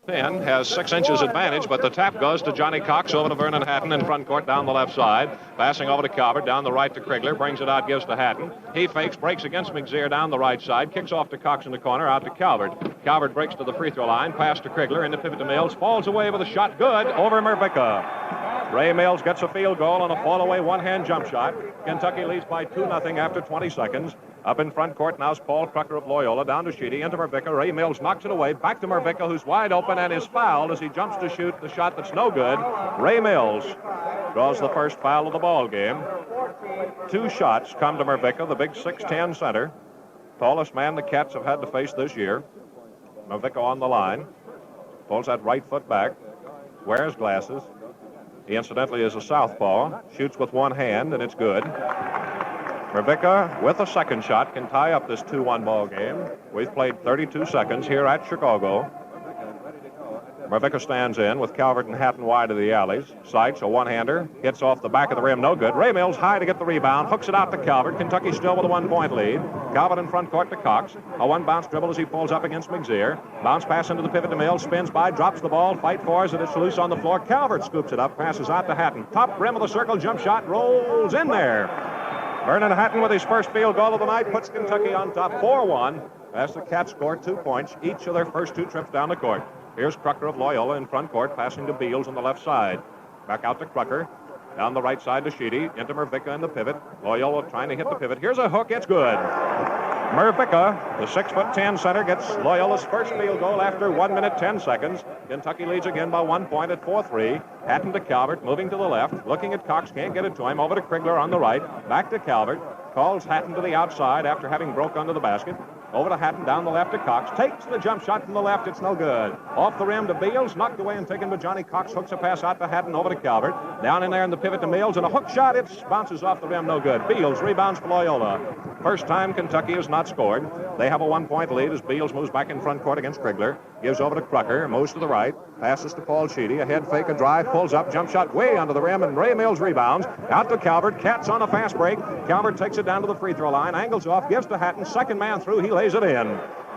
10 has 6 inches advantage, but the tap goes to Johnny Cox over to Vernon Hatton in front court down the left side. Passing over to Calvert down the right to Krigler. Brings it out, gives to Hatton. He fakes, breaks against McZear down the right side. Kicks off to Cox in the corner, out to Calvert. Calvert breaks to the free throw line. Pass to Krigler into pivot to Mills. Falls away with a shot good over Mervicka. Ray Mills gets a field goal on a fall-away one-hand jump shot. Kentucky leads by 2-0 after 20 seconds. Up in front court now is Paul Crucker of Loyola. Down to Sheedy, into Mervicka. Ray Mills knocks it away. Back to Mervicka, who's wide open and is fouled as he jumps to shoot the shot that's no good. Ray Mills draws the first foul of the ball game. 2 shots come to Mervicka, the big 6'10 center. Tallest man the Cats have had to face this year. Mervicka on the line. Pulls that right foot back. Wears glasses. He incidentally is a southpaw. Shoots with one hand, and it's good. Mervicka, with a second shot, can tie up this 2-1 ball game. We've played 32 seconds here at Chicago. Mervicka stands in with Calvert and Hatton wide of the alleys. Sykes, a one-hander, hits off the back of the rim, no good. Ray Mills high to get the rebound, hooks it out to Calvert. Kentucky still with a 1-point lead. Calvert in front court to Cox. A one-bounce dribble as he pulls up against McZear. Bounce pass into the pivot to Mills, spins by, drops the ball, fight for it, it's loose on the floor. Calvert scoops it up, passes out to Hatton. Top rim of the circle, jump shot, rolls in there. Vernon Hatton with his first field goal of the night puts Kentucky on top 4-1 as the Cats score 2 points each of their first 2 trips down the court. Here's Crucker of Loyola in front court, passing to Beals on the left side. Back out to Crucker. Down the right side to Sheedy. Into Mervicka in the pivot. Loyola trying to hit the pivot. Here's a hook. It's good. Mervicka, the 6'10 center, gets Loyola's first field goal after 1 minute 10 seconds. Kentucky leads again by 1 point at 4-3. Hatton to Calvert, moving to the left. Looking at Cox, can't get it to him. Over to Krigler on the right. Back to Calvert. Calls Hatton to the outside after having broke under the basket. Over to Hatton, down the left to Cox. Takes the jump shot from the left. It's no good. Off the rim to Beals. Knocked away and taken by Johnny Cox. Hooks a pass out to Hatton. Over to Calvert. Down in there in the pivot to Mills. And a hook shot. It bounces off the rim. No good. Beals rebounds for Loyola. First time Kentucky has not scored. They have a 1-point lead as Beals moves back in front court against Krigler. Gives over to Crucker. Moves to the right. Passes to Paul Sheedy. A head fake, a drive. Pulls up. Jump shot way under the rim. And Ray Mills rebounds. Out to Calvert. Cats on a fast break. Calvert takes it down to the free throw line. Angles off. Gives to Hatton. Second man through. He lays it in.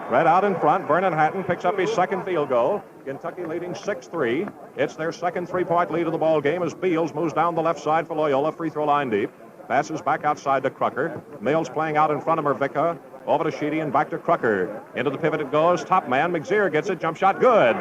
Right out in front, Vernon Hatton picks up his second field goal. Kentucky leading 6-3. It's their second 3-point lead of the ball game as Beals moves down the left side for Loyola, free throw line deep. Passes back outside to Crucker. Mills playing out in front of Mervicka. Over to Sheedy and back to Crucker. Into the pivot it goes. Top man, McZear gets it. Jump shot, good.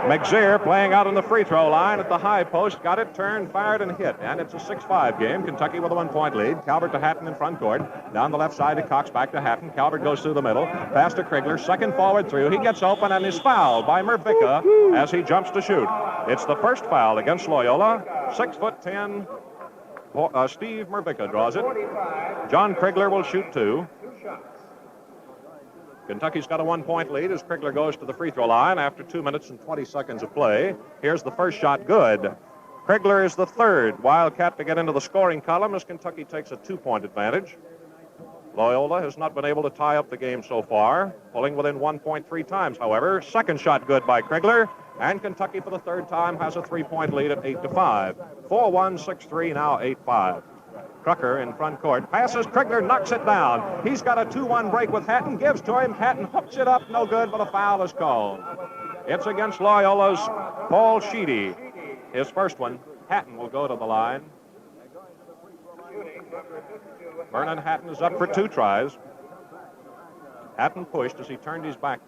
McZear playing out on the free throw line at the high post. Got it, turned, fired, and hit. And it's a 6-5 game. Kentucky with a 1-point lead. Calvert to Hatton in front court. Down the left side to Cox, back to Hatton. Calvert goes through the middle. Pass to Krigler. Second forward through. He gets open and is fouled by Mervicka as he jumps to shoot. It's the first foul against Loyola. 6'10". Steve Mervicka draws it. John Krigler will shoot 2. Kentucky's got a 1-point lead as Krigler goes to the free throw line after 2 minutes and 20 seconds of play. Here's the first shot, good. Krigler is the third Wildcat to get into the scoring column as Kentucky takes a 2-point advantage. Loyola has not been able to tie up the game so far, pulling within 1.3 times, however. Second shot good by Krigler, and Kentucky for the third time has a 3-point lead at 8-5. 4-1, 6-3, now 8-5. Crucker in front court. Passes. Krigler knocks it down. He's got a 2-1 break with Hatton. Gives to him. Hatton hooks it up. No good, but a foul is called. It's against Loyola's Paul Sheedy. His first one. Hatton will go to the line. Vernon Hatton is up for 2 tries. Hatton pushed as he turned his back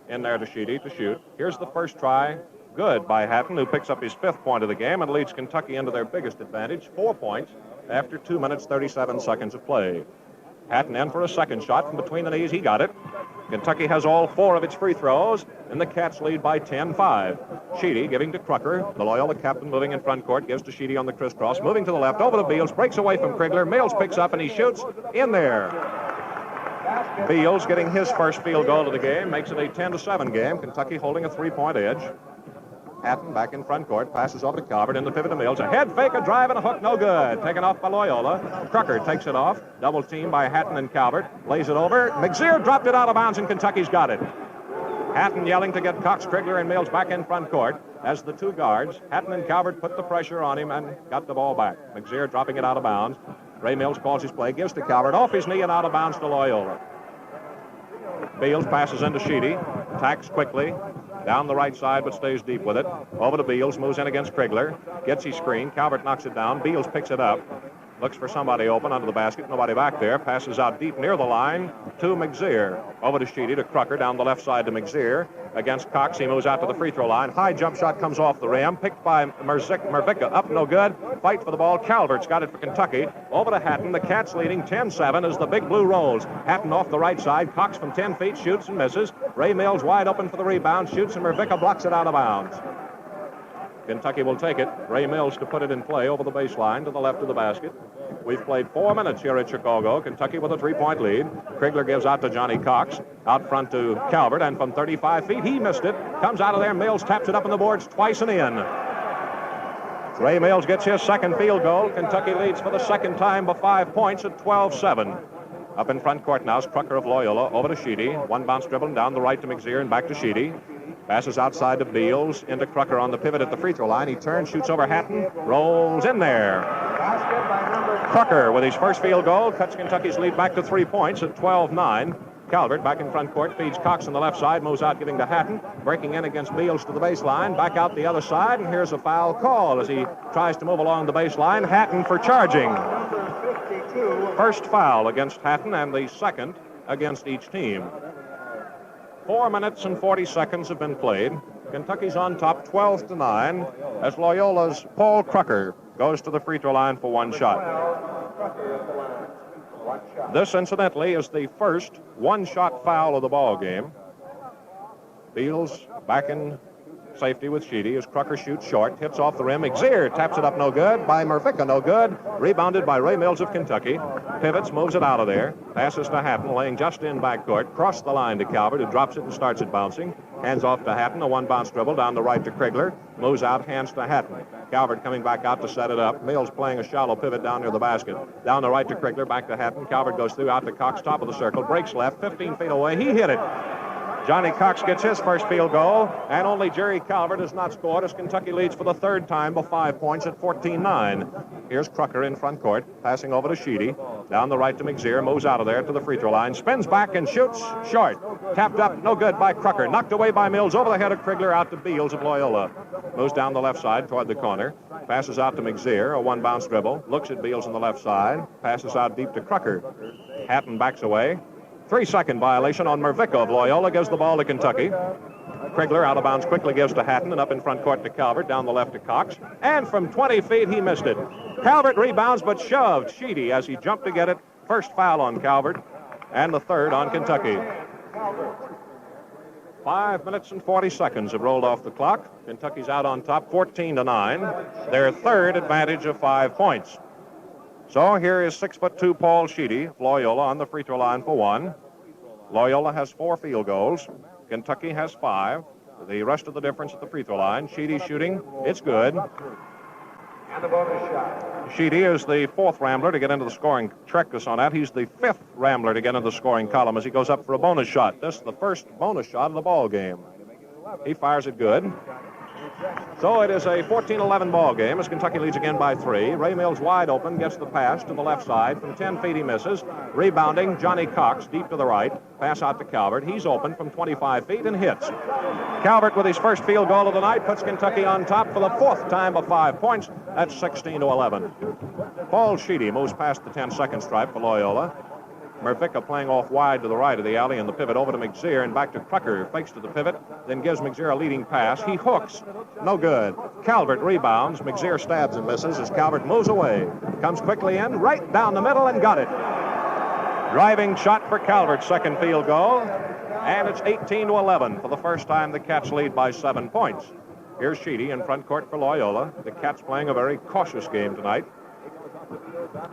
in there to Sheedy to shoot. Here's the first try. Good by Hatton, who picks up his 5th point of the game and leads Kentucky into their biggest advantage, 4 points, after 2 minutes, 37 seconds of play. Hatton in for a second shot from between the knees. He got it. Kentucky has all 4 of its free throws, and the Cats lead by 10-5. Sheedy giving to Crucker. The Loyola captain moving in front court. Gives to Sheedy on the crisscross. Moving to the left. Over to Beals. Breaks away from Krigler. Mills picks up, and he shoots in there. Beals getting his first field goal of the game. Makes it a 10-7 game. Kentucky holding a 3-point edge. Hatton back in front court, passes over to Calvert in the pivot to Mills. A head fake, a drive, and a hook, no good. Taken off by Loyola. Crucker takes it off. Double team by Hatton and Calvert. Lays it over. McZear dropped it out of bounds, and Kentucky's got it. Hatton yelling to get Cox, Krigler, and Mills back in front court. As the 2 guards, Hatton and Calvert put the pressure on him and got the ball back. McZear dropping it out of bounds. Ray Mills calls his play, gives to Calvert, off his knee and out of bounds to Loyola. Beals passes into Sheedy. Attacks quickly. Down the right side, but stays deep with it. Over to Beals, moves in against Krigler. Gets his screen. Calvert knocks it down. Beals picks it up. Looks for somebody open under the basket. Nobody back there. Passes out deep near the line to McZear. Over to Sheedy, to Crucker. Down the left side to McZear. Against Cox, he moves out to the free throw line. High jump shot comes off the rim. Picked by Mervicka. Up, no good. Fight for the ball. Calvert's got it for Kentucky. Over to Hatton. The Cats leading 10-7 as the Big Blue rolls. Hatton off the right side. Cox from 10 feet shoots and misses. Ray Mills wide open for the rebound. Shoots, and Mervicka blocks it out of bounds. Kentucky will take it. Ray Mills to put it in play over the baseline to the left of the basket. We've played 4 minutes here at Chicago. Kentucky with a 3-point lead. Krigler gives out to Johnny Cox. Out front to Calvert, and from 35 feet, he missed it. Comes out of there. Mills taps it up on the boards twice and in. Ray Mills gets his second field goal. Kentucky leads for the second time by 5 points at 12-7. Up in front court now is Crucker of Loyola. Over to Sheedy. One bounce dribbling down the right to McZear and back to Sheedy. Passes outside to Beals, into Crucker on the pivot at the free throw line. He turns, shoots over Hatton, rolls in there. Crucker with his first field goal cuts Kentucky's lead back to 3 points at 12-9. Calvert back in front court, feeds Cox on the left side, moves out giving to Hatton, breaking in against Beals to the baseline, back out the other side, and here's a foul call as he tries to move along the baseline. Hatton for charging. First foul against Hatton and the second against each team. 4 minutes and 40 seconds have been played. Kentucky's on top 12-9 as Loyola's Paul Crucker goes to the free throw line for one shot. This, incidentally, is the first one-shot foul of the ball game. Beals back in safety with Sheedy as Crucker shoots short, hits off the rim. McZear taps it up, no good. By Mervicka, no good. Rebounded by Ray Mills of Kentucky. Pivots, moves it out of there. Passes to Hatton, laying just in backcourt. Cross the line to Calvert, who drops it and starts it bouncing. Hands off to Hatton, a one-bounce dribble down the right to Krigler. Moves out, hands to Hatton. Calvert coming back out to set it up. Mills playing a shallow pivot down near the basket. Down the right to Krigler, back to Hatton. Calvert goes through, out to Cox, top of the circle. Breaks left, 15 feet away. He hit it. Johnny Cox gets his first field goal, and only Jerry Calvert has not scored as Kentucky leads for the third time by 5 points at 14-9. Here's Crucker in front court, passing over to Sheedy. Down the right to McZear, moves out of there to the free throw line, spins back and shoots short. Tapped up, no good by Crucker. Knocked away by Mills, over the head of Krigler, out to Beals of Loyola. Moves down the left side toward the corner, passes out to McZear, a one-bounce dribble. Looks at Beals on the left side, passes out deep to Crucker. Hatton backs away. 3-second violation on Mervicka of Loyola, gives the ball to Kentucky. Krigler out of bounds quickly gives to Hatton, and up in front court to Calvert, down the left to Cox. And from 20 feet, he missed it. Calvert rebounds, but shoved Sheedy as he jumped to get it. First foul on Calvert, and the third on Kentucky. 5 minutes and 40 seconds have rolled off the clock. Kentucky's out on top, 14-9. Their third advantage of 5 points. So here is 6'2" Paul Sheedy, Loyola, on the free throw line for one. Loyola has 4 field goals. Kentucky has 5. The rest of the difference at the free throw line. Sheedy shooting. It's good. And the bonus shot. Sheedy is the 4th Rambler to get into the scoring. Check us on that. He's the 5th Rambler to get into the scoring column as he goes up for a bonus shot. This is the first bonus shot of the ball game. He fires it good. So it is a 14-11 ball game as Kentucky leads again by 3. Ray Mills wide open, gets the pass to the left side. From 10 feet he misses. Rebounding, Johnny Cox deep to the right. Pass out to Calvert. He's open from 25 feet and hits. Calvert with his first field goal of the night puts Kentucky on top for the 4th time by 5 points. That's 16-11. Paul Sheedy moves past the 10-second stripe for Loyola. Mervicka playing off wide to the right of the alley, and the pivot over to McZear and back to Crucker. Fakes to the pivot, then gives McZear a leading pass. He hooks. No good. Calvert rebounds. McZear stabs and misses as Calvert moves away. Comes quickly in, right down the middle, and got it. Driving shot for Calvert's second field goal, and it's 18-11. For the first time, the Cats lead by 7 points. Here's Sheedy in front court for Loyola. The Cats playing a very cautious game tonight.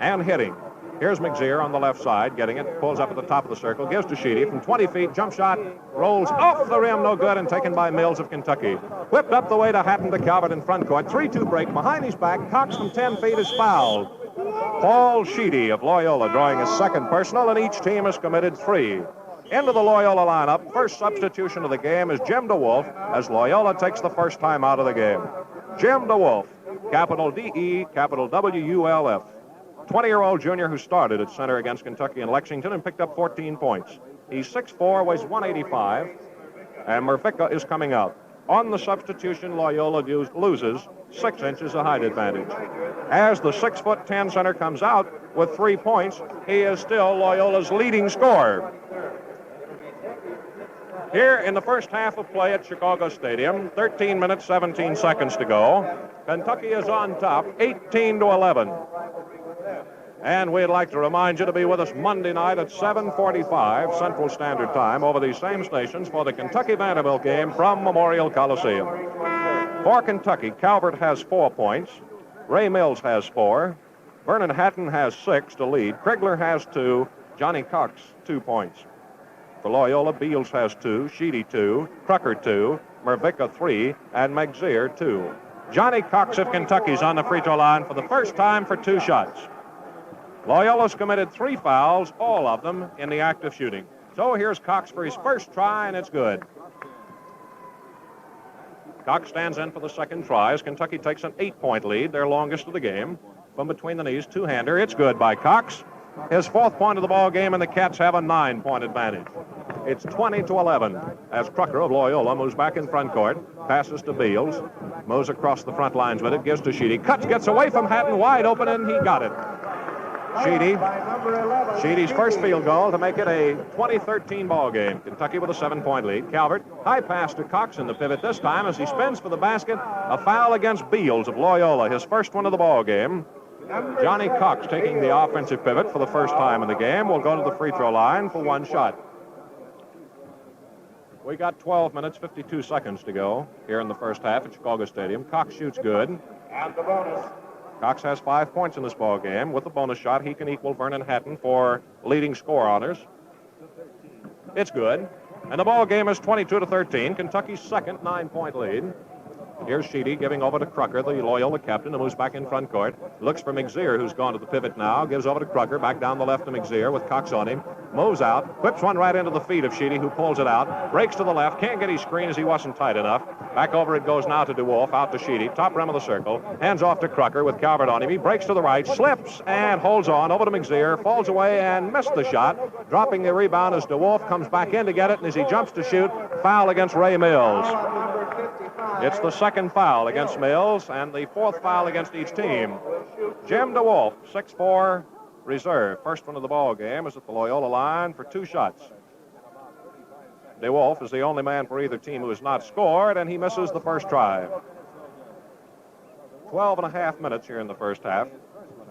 And hitting. Here's McZear on the left side, getting it, pulls up at the top of the circle, gives to Sheedy from 20 feet, jump shot, rolls off the rim, no good, and taken by Mills of Kentucky. Whipped up the way to Hatton to Calvert in front court, 3-2 break, behind his back, Cox from 10 feet is fouled. Paul Sheedy of Loyola drawing his second personal, and each team has committed 3. Into the Loyola lineup, first substitution of the game is Jim DeWolf, as Loyola takes the first time out of the game. Jim DeWolf, capital D-E, capital W-U-L-F. 20-year-old junior who started at center against Kentucky in Lexington and picked up 14 points. He's 6'4", weighs 185, and Mervica is coming out. On the substitution, Loyola loses 6 inches of height advantage. As the 6'10" center comes out with 3 points, he is still Loyola's leading scorer. Here in the first half of play at Chicago Stadium, 13 minutes, 17 seconds to go. Kentucky is on top, 18-11. And we'd like to remind you to be with us Monday night at 7:45 Central Standard Time over these same stations for the Kentucky-Vanderbilt game from Memorial Coliseum. For Kentucky, Calvert has 4 points. Ray Mills has 4. Vernon Hatton has 6 to lead. Krigler has 2. Johnny Cox, 2 points. For Loyola, Beals has 2, Sheedy 2, Crucker 2, Mervica 3, and Megzier 2. Johnny Cox of Kentucky's on the free throw line for the first time for 2 shots. Loyola's committed 3 fouls, all of them in the act of shooting. So here's Cox for his first try, and it's good. Cox stands in for the second try as Kentucky takes an 8-point lead, their longest of the game. From between the knees, two-hander. It's good by Cox. His 4th point of the ball game, and the Cats have a 9-point advantage. It's 20-11 as Crucker of Loyola moves back in front court, passes to Beals, moves across the front lines with it, gives to Sheedy, cuts, gets away from Hatton, wide open, and he got it. Sheedy's first field goal to make it a 2013 ball game. Kentucky with a 7-point lead. Calvert, high pass to Cox in the pivot this time as he spins for the basket. A foul against Beals of Loyola, his first one of the ball game. Johnny Cox, taking the offensive pivot for the first time in the game, will go to the free throw line for 1 shot. We got 12 minutes, 52 seconds to go here in the first half at Chicago Stadium. Cox shoots good. And the bonus. Cox has 5 points in this ball game. With the bonus shot, he can equal Vernon Hatton for leading score honors. It's good. And the ball game is 22-13. Kentucky's second 9-point lead. Here's Sheedy giving over to Crucker, the Loyola captain, who moves back in front court. Looks for Megzier, who's gone to the pivot now. Gives over to Crucker, back down the left to Megzier with Cox on him. Moves out, whips one right into the feet of Sheedy, who pulls it out. Breaks to the left, can't get his screen as he wasn't tight enough. Back over it goes now to DeWolf, out to Sheedy, top rim of the circle. Hands off to Crucker with Calvert on him. He breaks to the right, slips, and holds on. Over to Megzier, falls away and missed the shot. Dropping the rebound as DeWolf comes back in to get it, and as he jumps to shoot, foul against Ray Mills. It's the second foul against Mills and the 4th foul against each team. Jim DeWolf, 6'4", reserve. First one of the ball game is at the Loyola line for 2 shots. DeWolf is the only man for either team who has not scored, and he misses the first try. 12 and a half minutes here in the first half.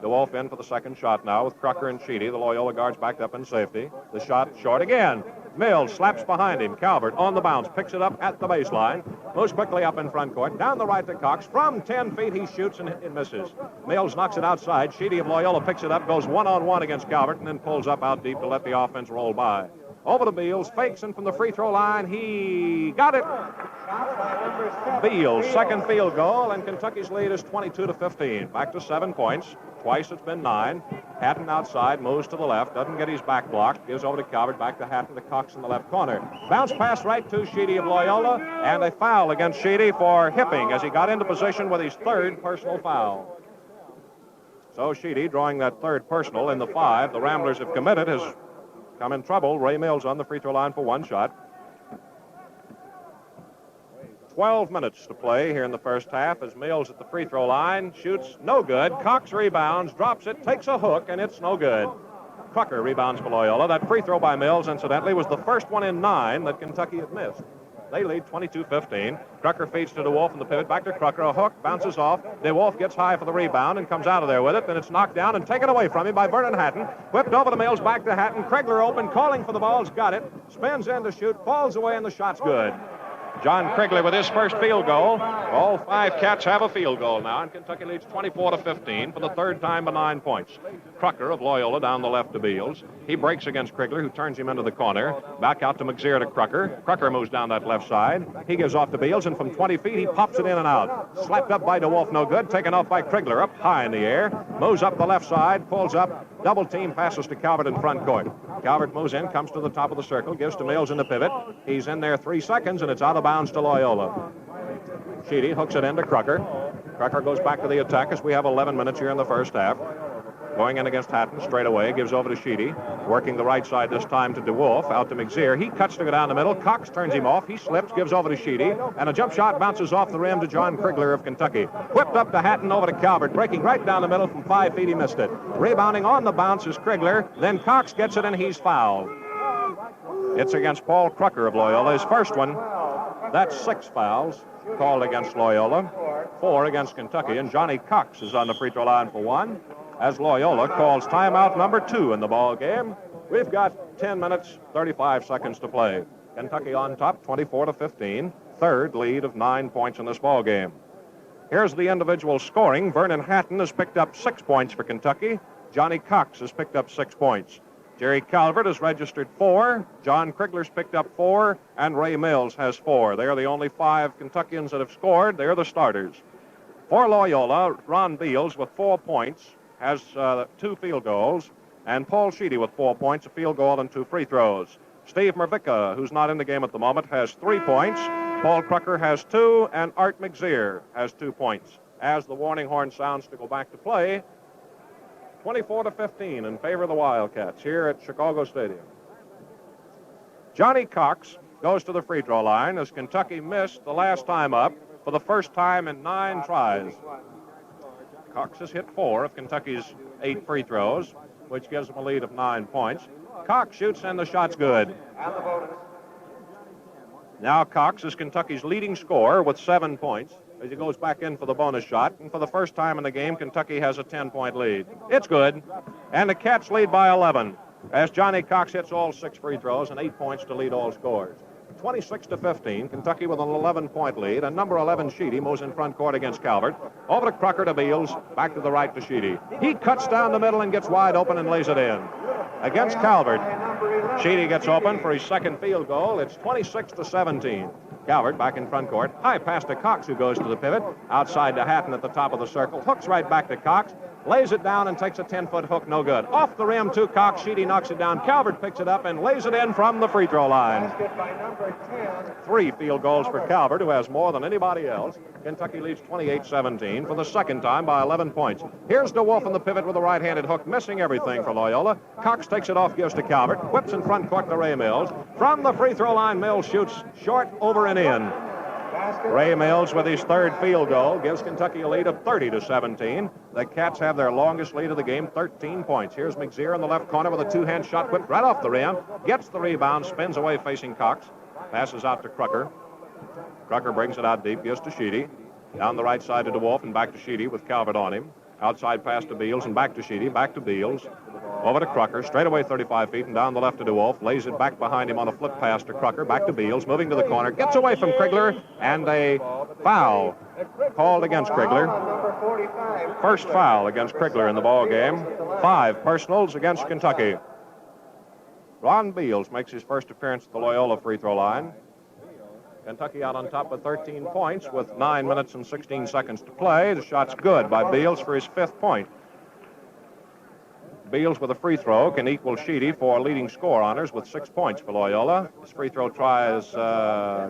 DeWolf in for the second shot now with Crucker and Sheedy. The Loyola guards backed up in safety. The shot short again. Mills slaps behind him. Calvert on the bounce, picks it up at the baseline, moves quickly up in front court, down the right to Cox. From 10 feet, he shoots and it misses. Mills knocks it outside. Sheedy of Loyola picks it up, goes one-on-one against Calvert, and then pulls up out deep to let the offense roll by. Over to Beals, fakes in from the free throw line. He got it. Beals, second field goal, and Kentucky's lead is 22-15. Back to 7 points. Twice it's been 9. Hatton outside, moves to the left, doesn't get his back blocked, gives over to Calvert, back to Hatton, to Cox in the left corner. Bounce pass right to Sheedy of Loyola, and a foul against Sheedy for hipping as he got into position with his 3rd personal foul. So Sheedy, drawing that 3rd personal in the 5 the Ramblers have committed, has come in trouble. Ray Mills on the free throw line for 1 shot. 12 minutes to play here in the first half as Mills at the free throw line shoots no good. Cox rebounds, drops it, takes a hook, and it's no good. Crucker rebounds for Loyola. That free throw by Mills, incidentally, was the first one in 9 that Kentucky had missed. They lead 22-15. Crucker feeds to DeWolf in the pivot. Back to Crucker. A hook bounces off. DeWolf gets high for the rebound and comes out of there with it. Then it's knocked down and taken away from him by Vernon Hatton. Whipped over to Mills. Back to Hatton. Krigler open, calling for the ball's got it. Spins in to shoot. Falls away, and the shot's good. John Krigler with his first field goal. All 5 Cats have a field goal now, and Kentucky leads 24-15 for the 3rd time by 9 points. Crucker of Loyola down the left to Beals. He breaks against Krigler, who turns him into the corner. Back out to Megzier to Crucker. Crucker moves down that left side. He gives off to Beals, and from 20 feet, he pops it in and out. Slapped up by DeWolf, no good. Taken off by Krigler, up high in the air. Moves up the left side, pulls up. Double team, passes to Calvert in front court. Calvert moves in, comes to the top of the circle, gives to Mills in the pivot. He's in there 3 seconds, and it's out of bounds to Loyola. Sheedy hooks it into Crucker. Crucker goes back to the attack as we have 11 minutes here in the first half. Going in against Hatton straight away, gives over to Sheedy. Working the right side this time to DeWolf, out to McZear. He cuts to go down the middle. Cox turns him off. He slips, gives over to Sheedy. And a jump shot bounces off the rim to John Krigler of Kentucky. Whipped up to Hatton, over to Calvert. Breaking right down the middle from 5 feet, he missed it. Rebounding on the bounce is Krigler. Then Cox gets it, and he's fouled. It's against Paul Crucker of Loyola, his first one. That's 6 fouls called against Loyola, 4 against Kentucky. And Johnny Cox is on the free throw line for 1. As Loyola calls timeout number 2 in the ball game. We've got 10 minutes, 35 seconds to play. Kentucky on top, 24-15. Third lead of 9 points in this ball game. Here's the individual scoring. Vernon Hatton has picked up 6 points for Kentucky. Johnny Cox has picked up 6 points. Jerry Calvert has registered 4. John Krigler's picked up 4. And Ray Mills has 4. They are the only 5 Kentuckians that have scored. They're the starters. For Loyola, Ron Beals with 4 points has 2 field goals. And Paul Sheedy with 4 points, a field goal and 2 free throws. Steve Mervicka, who's not in the game at the moment, has 3 points. Paul Crucker has 2, and Art McZear has 2 points. As the warning horn sounds to go back to play, 24-15 in favor of the Wildcats here at Chicago Stadium. Johnny Cox goes to the free throw line as Kentucky missed the last time up for the first time in 9 tries. Cox has hit 4 of Kentucky's 8 free throws, which gives them a lead of 9 points. Cox shoots, and the shot's good. Now Cox is Kentucky's leading scorer with 7 points as he goes back in for the bonus shot. And for the first time in the game, Kentucky has a 10-point lead. It's good. And the Cats lead by 11 as Johnny Cox hits all 6 free throws and 8 points to lead all scores. 26-15, Kentucky with an 11-point lead, and number 11, Sheedy, moves in front court against Calvert. Over to Crucker to Beals, back to the right to Sheedy. He cuts down the middle and gets wide open and lays it in. Against Calvert, Sheedy gets open for his second field goal. It's 26-17. Calvert back in front court. High pass to Cox, who goes to the pivot. Outside to Hatton at the top of the circle. Hooks right back to Cox. Lays it down and takes a 10-foot hook, no good. Off the rim to Cox. Sheedy knocks it down. Calvert picks it up and lays it in from the free throw line. 3 field goals for Calvert, who has more than anybody else. Kentucky leads 28-17 for the second time by 11 points. Here's DeWolf on the pivot with a right-handed hook, missing everything for Loyola. Cox takes it off, gives to Calvert. Whips in front court to Ray Mills. From the free throw line, Mills shoots short, over and in. Ray Mills with his 3rd field goal gives Kentucky a lead of 30-17. The Cats have their longest lead of the game, 13 points. Here's McZear in the left corner with a 2-hand shot whipped right off the rim. Gets the rebound, spins away facing Cox. Passes out to Crucker. Crucker brings it out deep, gives to Sheedy. Down the right side to DeWolf and back to Sheedy with Calvert on him. Outside pass to Beals and back to Sheedy, back to Beals. Over to Crucker, straight away 35 feet and down the left to DeWolf. Lays it back behind him on a flip pass to Crucker, back to Beals, moving to the corner. Gets away from Krigler, and a foul called against Krigler. First foul against Krigler in the ball game. 5 personals against Kentucky. Ron Beals makes his first appearance at the Loyola free throw line. Kentucky out on top with 13 points with 9 minutes and 16 seconds to play. The shot's good by Beals for his 5th point. Beals with a free throw can equal Sheedy for leading score honors with 6 points for Loyola. His free throw try is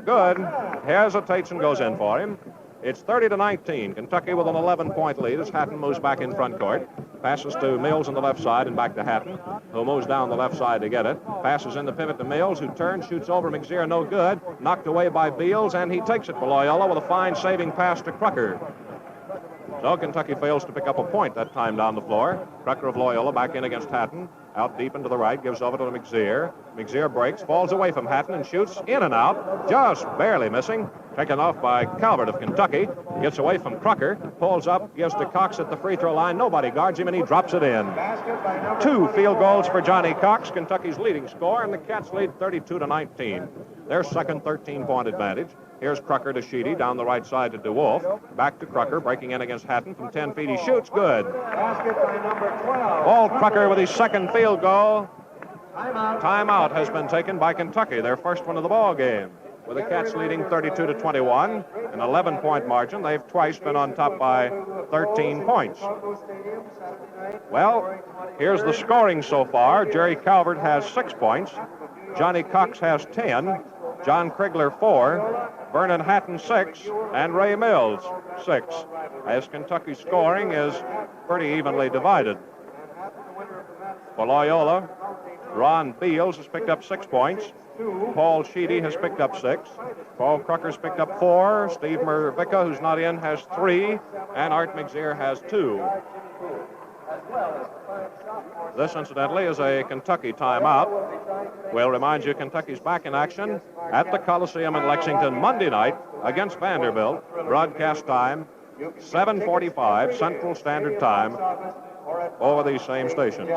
good. Hesitates and goes in for him. It's 30-19. Kentucky with an 11-point lead as Hatton moves back in front court. Passes to Mills on the left side and back to Hatton, who moves down the left side to get it. Passes in the pivot to Mills, who turns, shoots over McZear, no good. Knocked away by Beals, and he takes it for Loyola with a fine saving pass to Crucker. So Kentucky fails to pick up a point that time down the floor. Crucker of Loyola back in against Hatton. Out deep into the right, gives over to McZear. McZear breaks, falls away from Hatton and shoots in and out, just barely missing. Taken off by Calvert of Kentucky. Gets away from Crucker, pulls up, gives to Cox at the free throw line. Nobody guards him, and he drops it in. 2 field goals for Johnny Cox, Kentucky's leading scorer, and the Cats lead 32-19. Their second 13-point advantage. Here's Crucker to Sheedy, down the right side to DeWolf. Back to Crucker, breaking in against Hatton from 10 feet. He shoots, good. Basket by number 12. Paul Crucker with his second field goal. Timeout has been taken by Kentucky, their first one of the ball game. With the Cats leading 32-21, an 11-point margin. They've twice been on top by 13 points. Well, here's the scoring so far. Jerry Calvert has 6 points. Johnny Cox has 10. John Krigler 4. Vernon Hatton 6. And Ray Mills 6. As Kentucky's scoring is pretty evenly divided. For Loyola, Ron Beals has picked up 6 points. Paul Sheedy has picked up 6. Paul Crucker's picked up 4. Steve Mervicka, who's not in, has 3. And Art McZear has 2. This, incidentally, is a Kentucky timeout. We'll remind you Kentucky's back in action at the Coliseum in Lexington Monday night against Vanderbilt. Broadcast time, 7:45 Central Standard Time over these same stations.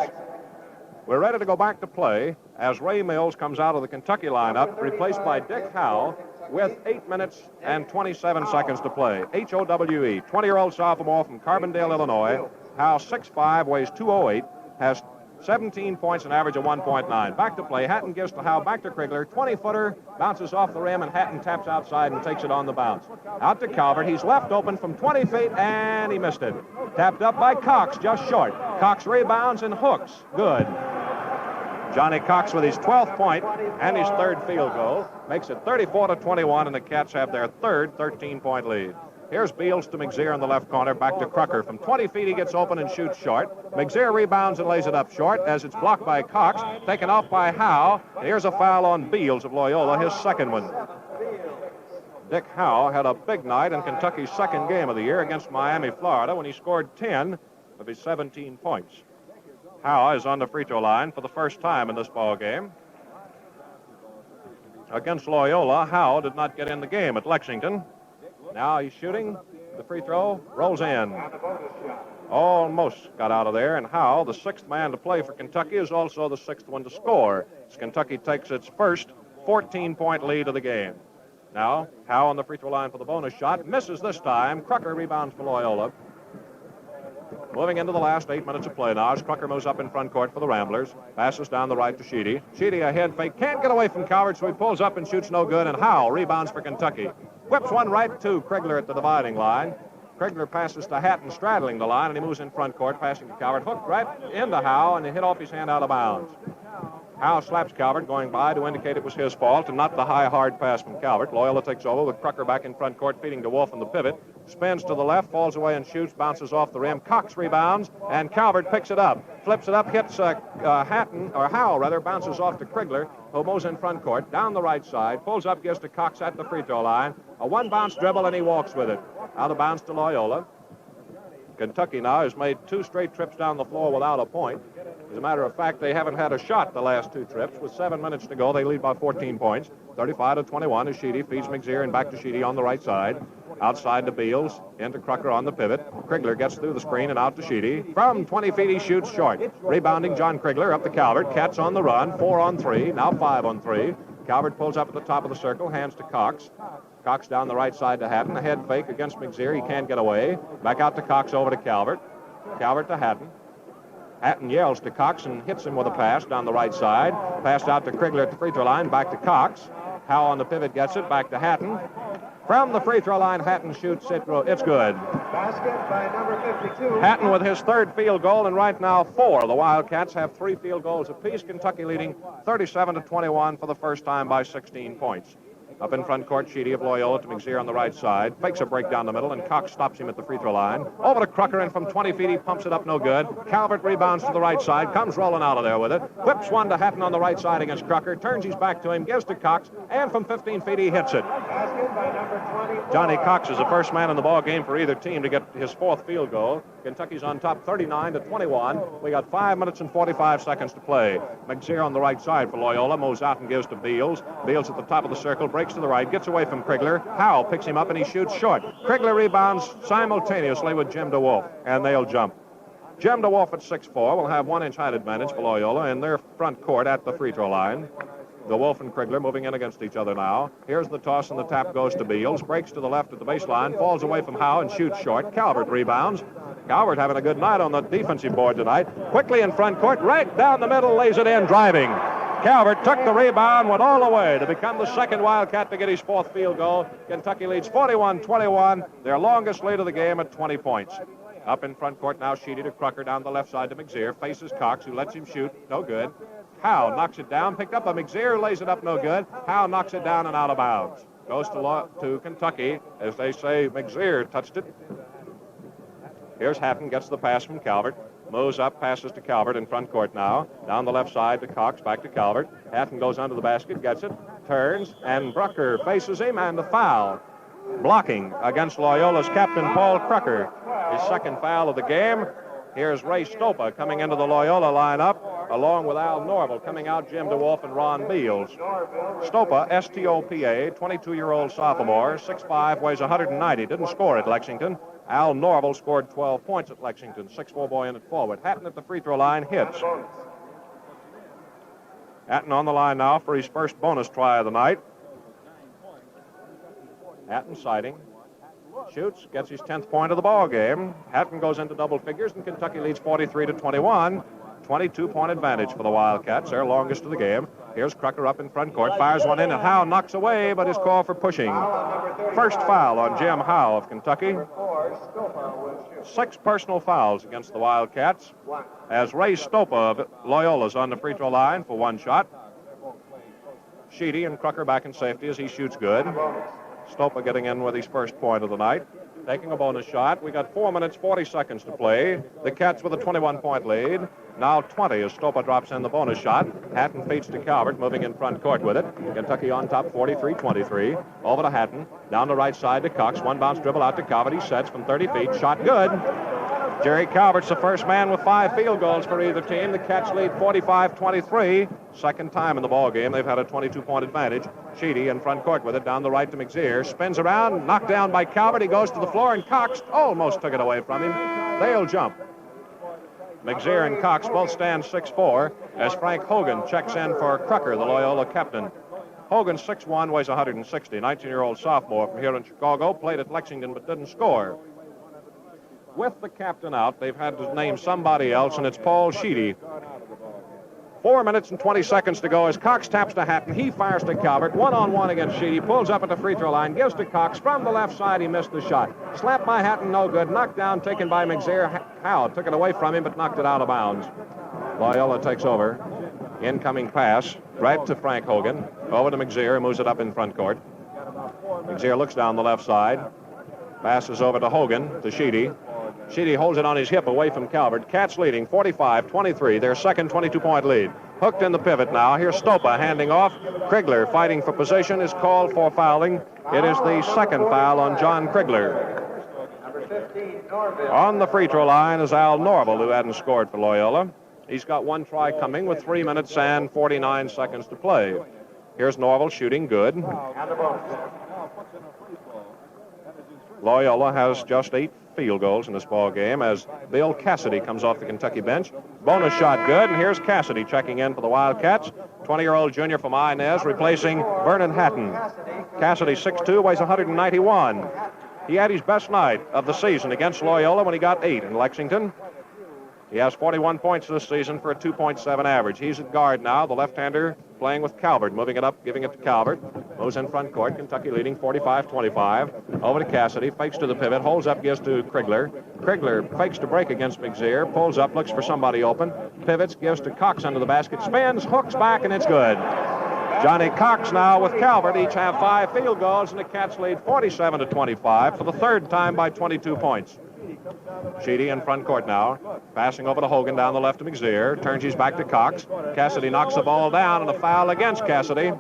We're ready to go back to play as Ray Mills comes out of the Kentucky lineup, replaced by Dick Howe, with 8 minutes and 27 seconds to play. Howe, 20-year-old sophomore from Carbondale, Illinois. Howe, 6'5", weighs 208, has 17 points, an average of 1.9. Back to play. Hatton gives to Howe, back to Krigler. 20-footer, bounces off the rim, and Hatton taps outside and takes it on the bounce. Out to Calvert. He's left open from 20 feet, and he missed it. Tapped up by Cox, just short. Cox rebounds and hooks. Good. Johnny Cox with his 12th point and his 3rd field goal makes it 34-21, and the Cats have their 3rd 13-point lead. Here's Beals to McZear in the left corner, back to Crucker. From 20 feet, he gets open and shoots short. McZear rebounds and lays it up short as it's blocked by Cox, taken off by Howe. Here's a foul on Beals of Loyola, his 2nd one. Dick Howe had a big night in Kentucky's 2nd game of the year against Miami, Florida, when he scored 10 of his 17 points. Howe is on the free throw line for the first time in this ball game. Against Loyola, Howe did not get in the game at Lexington. Now he's shooting. The free throw rolls in. Almost got out of there. And Howe, the 6th man to play for Kentucky, is also the 6th one to score, as Kentucky takes its first 14-point lead of the game. Now, Howe on the free throw line for the bonus shot. Misses this time. Crucker rebounds for Loyola. Moving into the last 8 minutes of play now as Crucker moves up in front court for the Ramblers. Passes down the right to Sheedy. Sheedy a head fake. Can't get away from Calvert, so he pulls up and shoots no good. And Howe rebounds for Kentucky. Whips one right to Krigler at the dividing line. Krigler passes to Hatton straddling the line, and he moves in front court, passing to Calvert. Hooked right into Howe, and he hit off his hand out of bounds. Howe slaps Calvert going by to indicate it was his fault and not the high, hard pass from Calvert. Loyola takes over with Crucker back in front court, feeding to Wolf on the pivot. Spins to the left, falls away and shoots, bounces off the rim. Cox rebounds, and Calvert picks it up. Flips it up, hits Howe, bounces off to Krigler, who moves in front court, down the right side, pulls up, gives to Cox at the free throw line. A one-bounce dribble, and he walks with it. Out of bounds to Loyola. Kentucky now has made 2 straight trips down the floor without a point. As a matter of fact, they haven't had a shot the last 2 trips. With 7 minutes to go, they lead by 14 points. 35-21 as Sheedy feeds McZear and back to Sheedy on the right side. Outside to Beals, into Crucker on the pivot. Krigler gets through the screen and out to Sheedy. From 20 feet, he shoots short. Rebounding John Krigler up to Calvert. Cats on the run, 4 on 3, now 5 on 3. Calvert pulls up at the top of the circle, hands to Cox. Cox down the right side to Hatton. A head fake against McZear. He can't get away. Back out to Cox, over to Calvert. Calvert to Hatton. Hatton yells to Cox and hits him with a pass down the right side. Passed out to Krigler at the free throw line. Back to Cox. Howe on the pivot gets it. Back to Hatton. From the free throw line, Hatton shoots it. It's good. Basket by number 52. Hatton with his 3rd field goal, and right now 4. The Wildcats have 3 field goals apiece. Kentucky leading 37-21 for the first time by 16 points. Up in front court, Sheedy of Loyola to McZear on the right side. Fakes a break down the middle, and Cox stops him at the free throw line. Over to Crucker, and from 20 feet, he pumps it up no good. Calvert rebounds to the right side, comes rolling out of there with it. Whips one to Hatton on the right side against Crucker. Turns his back to him, gives to Cox, and from 15 feet, he hits it. Basket by number 24. Johnny Cox is the first man in the ball game for either team to get his 4th field goal. Kentucky's on top 39-21. We got 5 minutes and 45 seconds to play. McZear on the right side for Loyola, moves out and gives to Beals. Beals at the top of the circle, breaks to the right, gets away from Krigler. Howe picks him up and he shoots short. Krigler rebounds simultaneously with Jim DeWolf, and they'll jump. Jim DeWolf at 6'4" will have 1-inch height advantage for Loyola in their front court at the free throw line. DeWolf and Krigler moving in against each other now. Here's the toss, and the tap goes to Beals. Breaks to the left at the baseline, falls away from Howe and shoots short. Calvert rebounds. Calvert having a good night on the defensive board tonight. Quickly in front court, right down the middle, lays it in, driving. Calvert took the rebound, went all the way to become the 2nd Wildcat to get his 4th field goal. Kentucky leads 41-21, their longest lead of the game at 20 points. Up in front court now, Sheedy to Crucker down the left side to McZear. Faces Cox, who lets him shoot. No good. Howe knocks it down, picked up by McZear, who lays it up no good. Howe knocks it down and out of bounds. Goes to Kentucky. As they say, McZear touched it. Here's Hatton, gets the pass from Calvert. moves up, passes to Calvert in front court now. Down the left side to Cox, back to Calvert. Hatton goes under the basket, gets it, turns, and Brucker faces him, and the foul. Blocking against Loyola's captain, Paul Crucker. His second foul of the game. Here's Ray Stopa coming into the Loyola lineup, along with Al Norval coming out, Jim DeWolf and Ron Beals. Stopa, S-T-O-P-A, 22-year-old sophomore, 6'5", weighs 190, didn't score at Lexington. Al Norval scored 12 points at Lexington, 6'4" boy in at forward. Hatton at the free throw line hits. Hatton on the line now for his first bonus try of the night. Hatton sighting. Shoots, gets his 10th point of the ball game. Hatton goes into double figures, and Kentucky leads 43-21. 22-point advantage for the Wildcats, their longest of the game. Here's Crucker up in front court, fires one in, and Howe knocks away, but is called for pushing. First foul on Jim Howe of Kentucky. 6 personal fouls against the Wildcats, as Ray Stopa of Loyola's on the free throw line for 1 shot. Sheedy and Crucker back in safety as he shoots good. Stopa getting in with his first point of the night. Taking a bonus shot. We got 4 minutes, 40 seconds to play. The Cats with a 21-point lead. Now 20 as Stopa drops in the bonus shot. Hatton feeds to Calvert, moving in front court with it. Kentucky on top, 43-23. Over to Hatton. Down the right side to Cox. One bounce dribble out to Calvert. He sets from 30 feet. Shot good. Jerry Calvert's the first man with 5 field goals for either team. The Cats lead 45-23. Second time in the ball game they've had a 22-point advantage. Sheedy in front court with it, down the right to McZear. Spins around, knocked down by Calvert. He goes to the floor, and Cox almost took it away from him. They'll jump. McZear and Cox both stand 6'4", as Frank Hogan checks in for Crucker, the Loyola captain. Hogan, 6'1", weighs 160, 19-year-old sophomore from here in Chicago, played at Lexington but didn't score. With the captain out, they've had to name somebody else, and it's Paul Sheedy. 4 minutes and 20 seconds to go as Cox taps to Hatton. He fires to Calvert. One-on-one against Sheedy. Pulls up at the free throw line. Gives to Cox. From the left side, he missed the shot. Slapped by Hatton, no good. Knocked down, taken by McZear. Howe took it away from him, but knocked it out of bounds. Loyola takes over. Incoming pass right to Frank Hogan. Over to McZear, moves it up in front court. McZear looks down the left side. Passes over to Hogan, to Sheedy. Sheedy holds it on his hip away from Calvert. Cats leading 45-23, their second 22-point lead. Hooked in the pivot now. Here's Stopa handing off. Krigler fighting for position is called for fouling. It is the second foul on John Krigler. Number 15, Norville. On the free throw line is Al Norval, who hadn't scored for Loyola. He's got 1 try coming with 3 minutes and 49 seconds to play. Here's Norval shooting good. Loyola has just 8 field goals in this ball game as Bill Cassidy comes off the Kentucky bench. Bonus shot good, and here's Cassidy checking in for the Wildcats. 20-year-old junior from Inez replacing Vernon Hatton. Cassidy, 6'2", weighs 191. He had his best night of the season against Loyola when he got 8 in Lexington. He has 41 points this season for a 2.7 average. He's at guard now, the left-hander playing with Calvert, moving it up, giving it to Calvert. Moves in front court, Kentucky leading 45-25. Over to Cassidy, fakes to the pivot, holds up, gives to Krigler. Krigler fakes to break against McZear, pulls up, looks for somebody open, pivots, gives to Cox under the basket, spins, hooks back, and it's good. Johnny Cox now with Calvert each have 5 field goals, and the Cats lead 47-25 for the third time by 22 points. Sheedy in front court now, passing over to Hogan down the left to McZear, turns his back to Cox. Cassidy knocks the ball down, and a foul against Cassidy.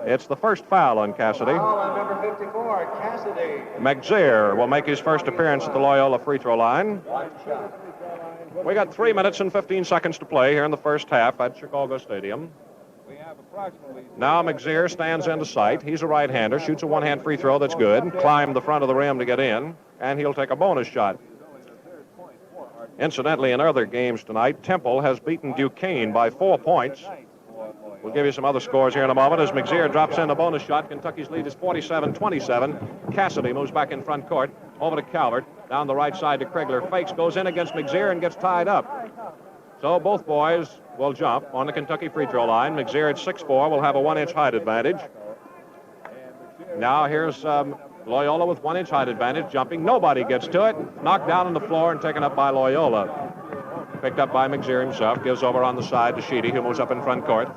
It's the first foul on Cassidy. Foul on number 54, Cassidy. McZear will make his first appearance at the Loyola free throw line. We got 3 minutes and 15 seconds to play here in the first half at Chicago Stadium. Now McZear stands into sight. He's a right-hander, shoots a one-hand free throw that's good, climbed the front of the rim to get in, and he'll take a bonus shot. Incidentally, in other games tonight, Temple has beaten Duquesne by 4 points. We'll give you some other scores here in a moment as McZear drops in a bonus shot. Kentucky's lead is 47-27. Cassidy moves back in front court, over to Calvert, down the right side to Krigler. Fakes, goes in against McZear and gets tied up. So both boys will jump on the Kentucky free throw line. McZear at 6'4" will have a 1-inch height advantage. Now here's Loyola with 1-inch height advantage, jumping. Nobody gets to it. Knocked down on the floor and taken up by Loyola. Picked up by McZear himself. Gives over on the side to Sheedy, who moves up in front court.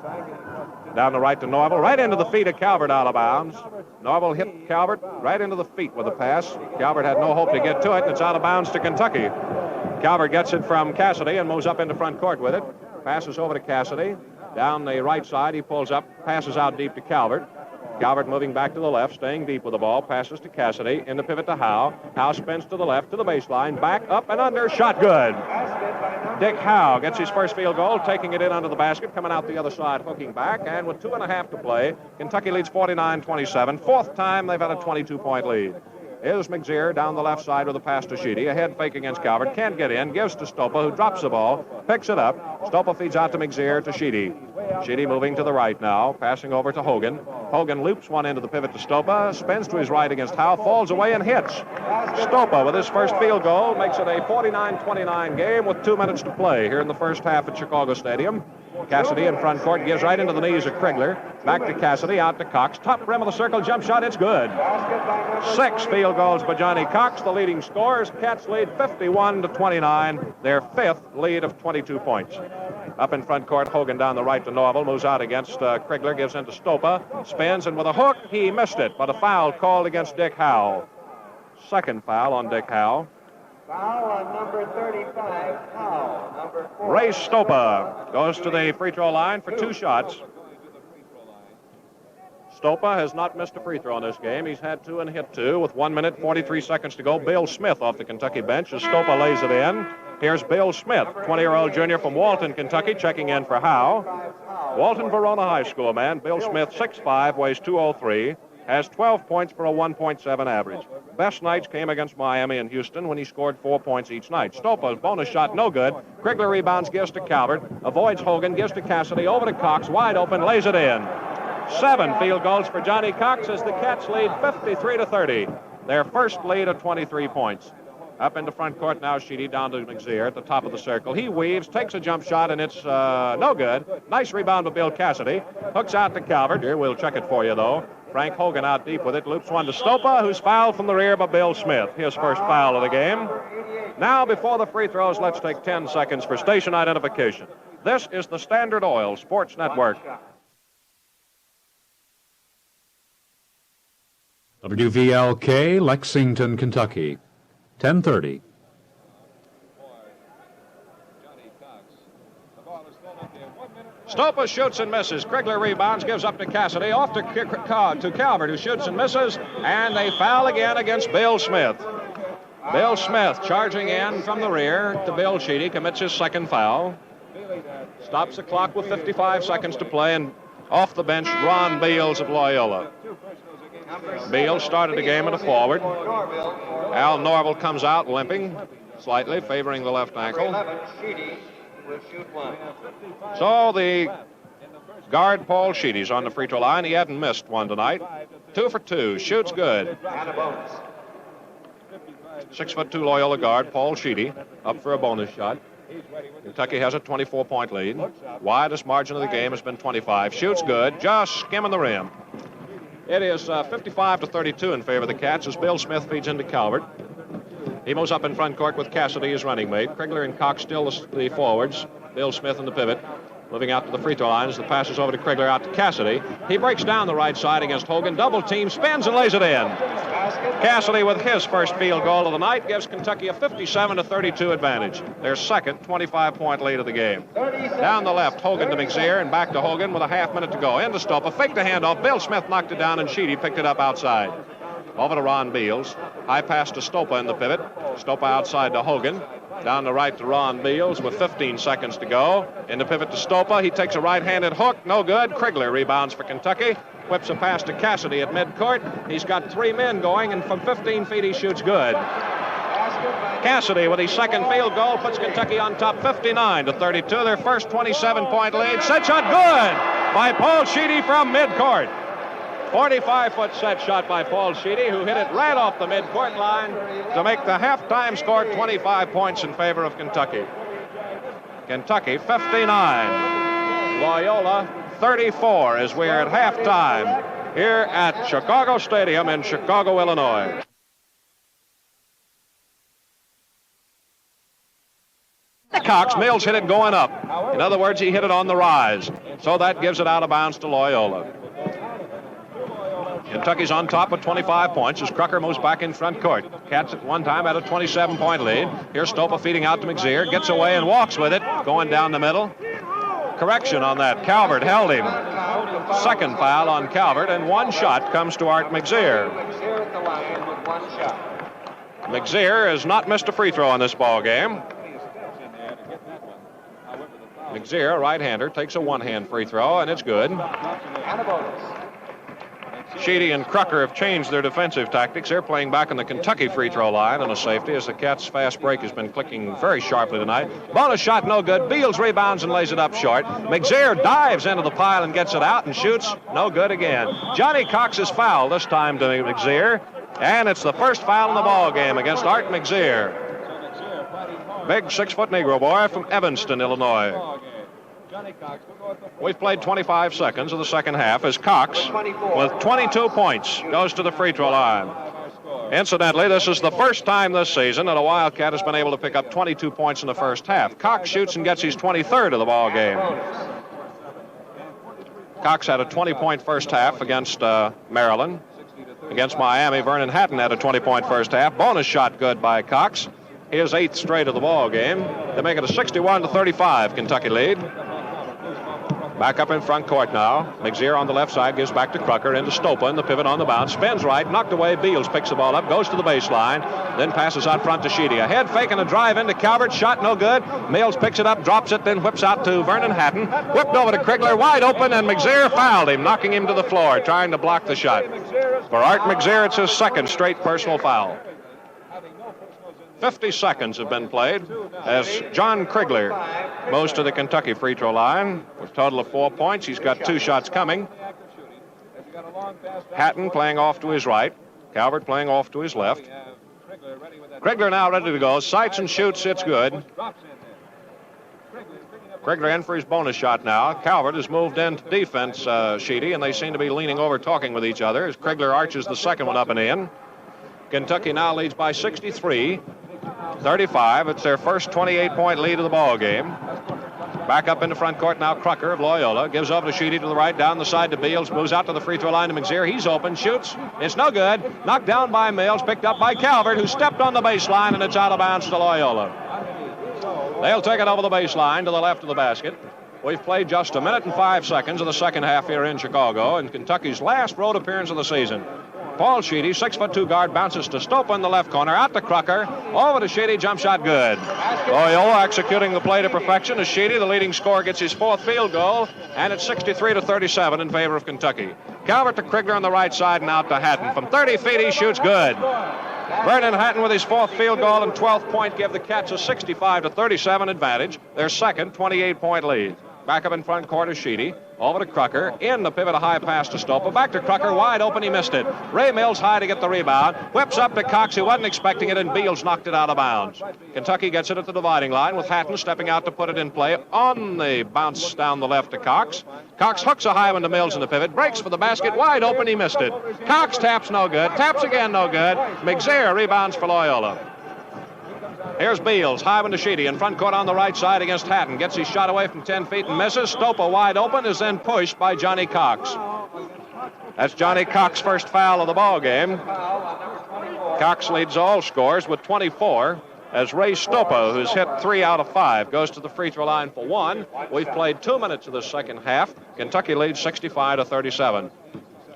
Down the right to Norval. Right into the feet of Calvert, out of bounds. Norval hit Calvert right into the feet with a pass. Calvert had no hope to get to it, and it's out of bounds to Kentucky. Calvert gets it from Cassidy and moves up into front court with it. Passes over to Cassidy. Down the right side, he pulls up, passes out deep to Calvert. Calvert moving back to the left, staying deep with the ball, passes to Cassidy, in the pivot to Howe. Howe spins to the left, to the baseline, back, up, and under, shot good. Dick Howe gets his first field goal, taking it in under the basket, coming out the other side, hooking back, and with 2.5 to play, Kentucky leads 49-27. Fourth time they've had a 22-point lead. Here's McZear down the left side with a pass to Sheedy. A head fake against Calvert. Can't get in. Gives to Stopa, who drops the ball. Picks it up. Stopa feeds out to McZear to Sheedy. Sheedy moving to the right now. Passing over to Hogan. Hogan loops one into the pivot to Stopa. Spins to his right against Howe. Falls away and hits. Stopa with his first field goal makes it a 49-29 game with 2 minutes to play here in the first half at Chicago Stadium. Cassidy in front court gives right into the knees of Krigler. Back to Cassidy, out to Cox. Top rim of the circle, jump shot, it's good. 6 field goals by Johnny Cox, the leading scorers. Cats lead 51-29, their 5th lead of 22 points. Up in front court, Hogan down the right to Norval, moves out against Krigler, gives into Stopa, spins, and with a hook, he missed it, but a foul called against Dick Howe. Second foul on Dick Howe. Foul on number 35, Howe. Number 4. Ray Stopa goes to the free throw line for 2 shots. Stopa has not missed a free throw in this game. He's had 2 and hit 2 with 1 minute, 43 seconds to go. Bill Smith off the Kentucky bench as Stopa lays it in. Here's Bill Smith, 20-year-old junior from Walton, Kentucky, checking in for Howe. Walton Verona High School man. Bill Smith, 6'5", weighs 203. Has 12 points for a 1.7 average. Best nights came against Miami and Houston when he scored 4 points each night. Stopa's bonus shot, no good. Krigler rebounds, gives to Calvert. Avoids Hogan, gives to Cassidy. Over to Cox, wide open, lays it in. 7 field goals for Johnny Cox as the Cats lead 53-30. Their first lead of 23 points. Up into front court now, Sheedy down to McZear at the top of the circle. He weaves, takes a jump shot, and it's no good. Nice rebound by Bill Cassidy. Hooks out to Calvert. Here, we'll check it for you, though. Frank Hogan out deep with it. Loops one to Stopa, who's fouled from the rear by Bill Smith. His first foul of the game. Now, before the free throws, let's take 10 seconds for station identification. This is the Standard Oil Sports Network. WVLK, Lexington, Kentucky, 10:30. Stopa shoots and misses. Krigler rebounds, gives up to Cassidy, off to Calvert, who shoots and misses, and they foul again against Bill Smith. Bill Smith charging in from the rear to Bill Sheedy, commits his second foul. Stops the clock with 55 seconds to play, and off the bench, Ron Beals of Loyola. Beals started the game at a forward. Al Norval comes out limping slightly, favoring the left ankle. So the guard, Paul Sheedy's on the free throw line. He hadn't missed one tonight. 2 for 2, shoots good. 6'2" Loyola guard, Paul Sheedy, up for a bonus shot. Kentucky has a 24-point lead. Widest margin of the game has been 25. Shoots good, just skimming the rim. It is 55-32 in favor of the Cats as Bill Smith feeds into Calvert. He moves up in front court with Cassidy as running mate. Krigler and Cox still the forwards. Bill Smith in the pivot. Moving out to the free throw line as the pass is over to Krigler, out to Cassidy. He breaks down the right side against Hogan. Double team, spins and lays it in. Cassidy with his first field goal of the night gives Kentucky a 57-32 advantage. Their second 25-point lead of the game. Down the left, Hogan to McZear and back to Hogan with a half minute to go. Into Stopa, fake the handoff. Bill Smith knocked it down and Sheedy picked it up outside. Over to Ron Beals. High pass to Stopa in the pivot. Stopa outside to Hogan. Down the right to Ron Beals with 15 seconds to go. In the pivot to Stopa. He takes a right-handed hook. No good. Krigler rebounds for Kentucky. Whips a pass to Cassidy at midcourt. He's got 3 men going, and from 15 feet he shoots good. Cassidy with his second field goal puts Kentucky on top 59-32. Their first 27-point lead. Set shot good by Paul Sheedy from midcourt. 45-foot set shot by Paul Sheedy, who hit it right off the midcourt line to make the halftime score 25 points in favor of Kentucky. Kentucky 59, Loyola 34 as we're at halftime here at Chicago Stadium in Chicago, Illinois. Cox, Mills hit it going up. In other words, he hit it on the rise. So that gives it out of bounds to Loyola. Kentucky's on top with 25 points as Crucker moves back in front court. Cats at one time had a 27-point lead. Here's Stopa feeding out to McZear. Gets away and walks with it, going down the middle. Correction on that. Calvert held him. Second foul on Calvert, and one shot comes to Art McZear. McZear has not missed a free throw in this ball game. McZear, a right-hander, takes a one-hand free throw, and it's good. Sheedy and Crucker have changed their defensive tactics. They're playing back on the Kentucky free throw line on a safety as the Cats' fast break has been clicking very sharply tonight. Bonus shot, no good. Beals rebounds and lays it up short. McZear dives into the pile and gets it out and shoots. No good again. Johnny Cox is fouled this time to McZear, and it's the first foul in the ball game against Art McZear. Big 6-foot Negro boy from Evanston, Illinois. We've played 25 seconds of the second half as Cox, with 22 points, goes to the free throw line. Incidentally, this is the first time this season that a Wildcat has been able to pick up 22 points in the first half. Cox shoots and gets his 23rd of the ball game. Cox had a 20-point first half against Maryland. Against Miami, Vernon Hatton had a 20-point first half. Bonus shot good by Cox. His 8th straight of the ball game. They make it a 61-35 Kentucky lead. Back up in front court now. McZear on the left side gives back to Crucker into Stopa in the pivot on the bounce. Spins right, knocked away. Beals picks the ball up, goes to the baseline, then passes out front to Sheedy. A head fake and a drive into Calvert. Shot no good. Mills picks it up, drops it, then whips out to Vernon Hatton. Whipped over to Krigler, wide open, and McZear fouled him, knocking him to the floor, trying to block the shot. For Art McZear, it's his second straight personal foul. 50 seconds have been played as John Krigler moves to the Kentucky free throw line with a total of 4 points. He's got 2 shots coming. Hatton playing off to his right. Calvert playing off to his left. Krigler now ready to go. Sights and shoots. It's good. Krigler in for his bonus shot now. Calvert has moved into defense, Sheedy, and they seem to be leaning over talking with each other as Krigler arches the second one up and in. Kentucky now leads by 63-35. It's their first 28-point lead of the ball game. Back up in the front court now, Crucker of Loyola. Gives over to Sheedy to the right, down the side to Beals. Moves out to the free throw line to McZear. He's open, shoots. It's no good. Knocked down by Mills, picked up by Calvert, who stepped on the baseline, and it's out of bounds to Loyola. They'll take it over the baseline to the left of the basket. We've played just 1 minute and 5 seconds of the second half here in Chicago in Kentucky's last road appearance of the season. Paul Sheedy, 6'2" guard, bounces to Stopa in the left corner, out to Crucker, over to Sheedy, jump shot good. Loyola executing the play to perfection as Sheedy, the leading scorer, gets his 4th field goal, and it's 63-37 in favor of Kentucky. Calvert to Krigler on the right side and out to Hatton. From 30 feet, he shoots good. Vernon Hatton with his 4th field goal and 12th point give the Cats a 65-37 advantage, their second 28-point lead. Back up in front court is Sheedy. Over to Crucker. In the pivot, a high pass to Stopa. Back to Crucker. Wide open. He missed it. Ray Mills high to get the rebound. Whips up to Cox, who wasn't expecting it, and Beals knocked it out of bounds. Kentucky gets it at the dividing line with Hatton stepping out to put it in play on the bounce down the left to Cox. Cox hooks a high one to Mills in the pivot. Breaks for the basket. Wide open. He missed it. Cox taps no good. Taps again no good. McZear rebounds for Loyola. Here's Beals, high one to Sheedy, in front court on the right side against Hatton. Gets his shot away from 10 feet and misses. Stopa wide open is then pushed by Johnny Cox. That's Johnny Cox's first foul of the ball game. Cox leads all scores with 24 as Ray Stopa, who's hit 3 out of 5, goes to the free throw line for 1. We've played 2 minutes of the second half. Kentucky leads 65-37.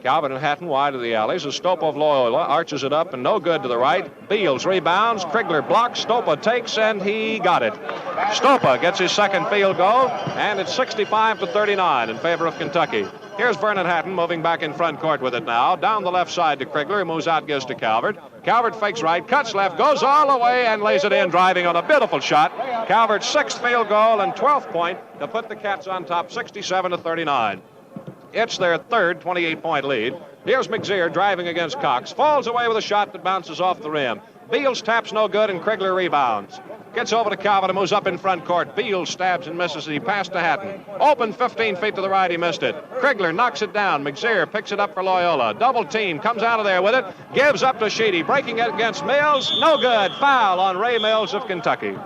Calvert and Hatton wide of the alleys as Stopa of Loyola arches it up and no good to the right. Beals rebounds. Krigler blocks. Stopa takes, and he got it. Stopa gets his second field goal, and it's 65-39 in favor of Kentucky. Here's Vernon Hatton moving back in front court with it now. Down the left side to Krigler. He moves out, gives to Calvert. Calvert fakes right, cuts left, goes all the way, and lays it in, driving on a beautiful shot. Calvert's 6th field goal and 12th point to put the Cats on top, 67-39. It's their third 28-point lead. Here's McZear driving against Cox. Falls away with a shot that bounces off the rim. Beals taps no good, and Krigler rebounds. Gets over to Calvert and moves up in front court. Beals stabs and misses. He passed to Hatton. Open 15 feet to the right. He missed it. Krigler knocks it down. McZear picks it up for Loyola. Double team. Comes out of there with it. Gives up to Sheedy. Breaking it against Mills. No good. Foul on Ray Mills of Kentucky.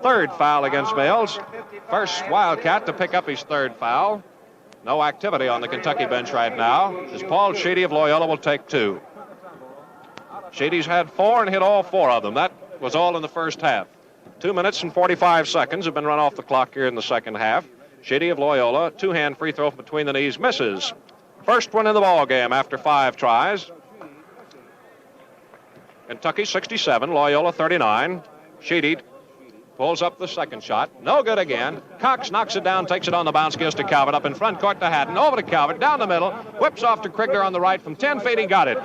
Third foul against Mills. First Wildcat to pick up his third foul. No activity on the Kentucky bench right now, as Paul Sheedy of Loyola will take 2. Sheedy's had 4 and hit all 4 of them. That was all in the first half. 2 minutes and 45 seconds have been run off the clock here in the second half. Sheedy of Loyola, 2-hand free throw between the knees, misses. First one in the ball game after 5 tries. Kentucky 67, Loyola 39. Sheedy pulls up the second shot. No good again. Cox knocks it down, takes it on the bounce, gives to Calvert. Up in front court to Hatton. Over to Calvert, down the middle. Whips off to Krigler on the right from 10 feet. He got it.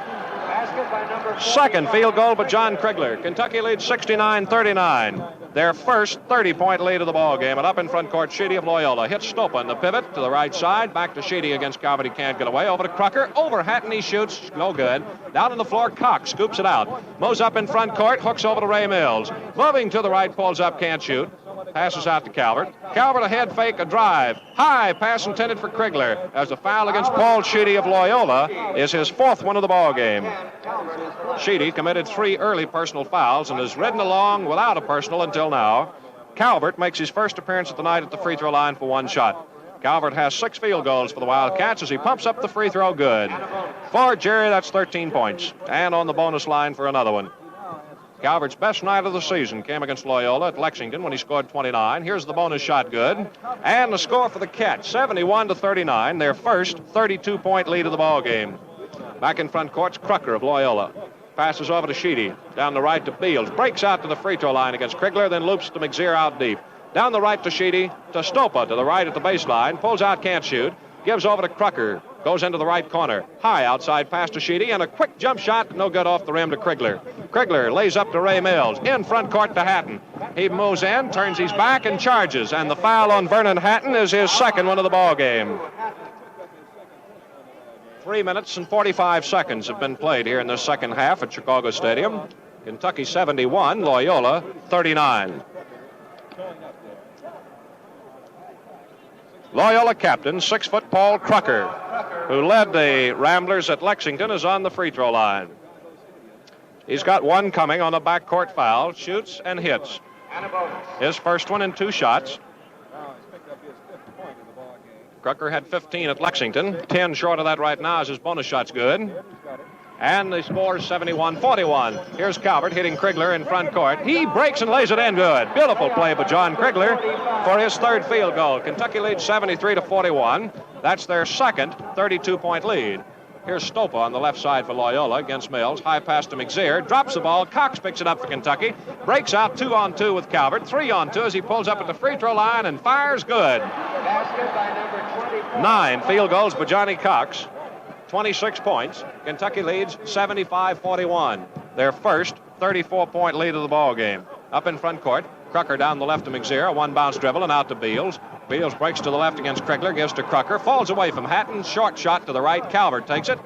Second field goal by John Krigler. Kentucky leads 69-39. Their first 30-point lead of the ball game. And up in front court, Sheedy of Loyola hits Stopa on the pivot to the right side. Back to Sheedy against Calvert. He can't get away. Over to Crocker. Over Hatton. He shoots. No good. Down on the floor, Cox scoops it out. Mows up in front court. Hooks over to Ray Mills. Moving to the right. Pulls up. Can't shoot. Passes out to Calvert. Calvert a head fake, a drive. High pass intended for Krigler. As a foul against Paul Sheedy of Loyola is his 4th one of the ball game. Sheedy committed 3 early personal fouls and has ridden along without a personal until now. Calvert makes his first appearance of the night at the free throw line for 1 shot. Calvert has 6 field goals for the Wildcats as he pumps up the free throw good. For Jerry, that's 13 points. And on the bonus line for another one. Calvert's best night of the season came against Loyola at Lexington when he scored 29. Here's the bonus shot good. And the score for the Cats, 71-39, their first 32-point lead of the ball game. Back in front court's Crocker of Loyola. Passes over to Sheedy. Down the right to Beals. Breaks out to the free throw line against Krigler, then loops to McZeer out deep. Down the right to Sheedy, to Stopa to the right at the baseline. Pulls out, can't shoot. Gives over to Crocker. Goes into the right corner. High outside pass to Sheedy, and a quick jump shot, no good off the rim to Krigler. Krigler lays up to Ray Mills. In front court to Hatton. He moves in, turns his back, and charges. And the foul on Vernon Hatton is his 2nd one of the ball game. 3 minutes and 45 seconds have been played here in the second half at Chicago Stadium. Kentucky 71, Loyola 39. Loyola captain, 6-foot Paul Crocker, who led the Ramblers at Lexington, is on the free throw line. He's got 1 coming on a backcourt foul, shoots and hits. His first one in 2 shots. Crocker had 15 at Lexington. 10 short of that right now as his bonus shot's good. And the score is 71-41. Here's Calvert hitting Krigler in front court. He breaks and lays it in good. Beautiful play by John Krigler for his 3rd field goal. Kentucky leads 73-41. That's their second 32-point lead. Here's Stopa on the left side for Loyola against Mills. High pass to McZeer. Drops the ball. Cox picks it up for Kentucky. Breaks out 2-on-2 with Calvert. 3-on-2 as he pulls up at the free throw line and fires good. 9 field goals by Johnny Cox. 26 points. Kentucky leads 75-41. Their first 34-point lead of the ball game. Up in front court, Crocker down the left to McZeer. A 1-bounce dribble and out to Beals. Beals breaks to the left against Krigler, gives to Crocker. Falls away from Hatton. Short shot to the right. Calvert takes it.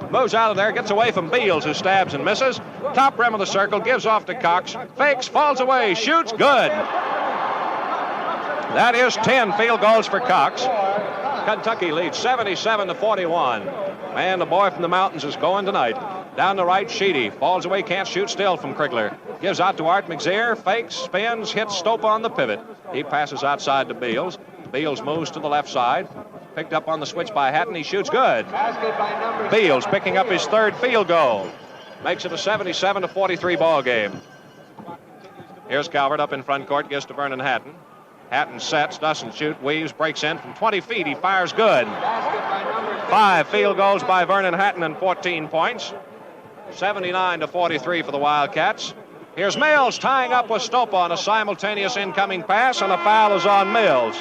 Moves out of there, gets away from Beals, who stabs and misses. Top rim of the circle, gives off to Cox. Fakes, falls away, shoots, good. That is 10 field goals for Cox. Kentucky leads 77-41. Man, the boy from the mountains is going tonight. Down the right, Sheedy. Falls away, can't shoot still from Krigler. Gives out to Art McZeer. Fakes, spins, hits Stopa on the pivot. He passes outside to Beals. Beals moves to the left side. Picked up on the switch by Hatton. He shoots good. Beals picking up his 3rd field goal. Makes it a 77-43 ball game. Here's Calvert up in front court. Gives to Vernon Hatton. Hatton sets, doesn't shoot, weaves, breaks in from 20 feet. He fires good. 5 field goals by Vernon Hatton and 14 points. 79-43 for the Wildcats. Here's Mills tying up with Stopa on a simultaneous incoming pass, and a foul is on Mills.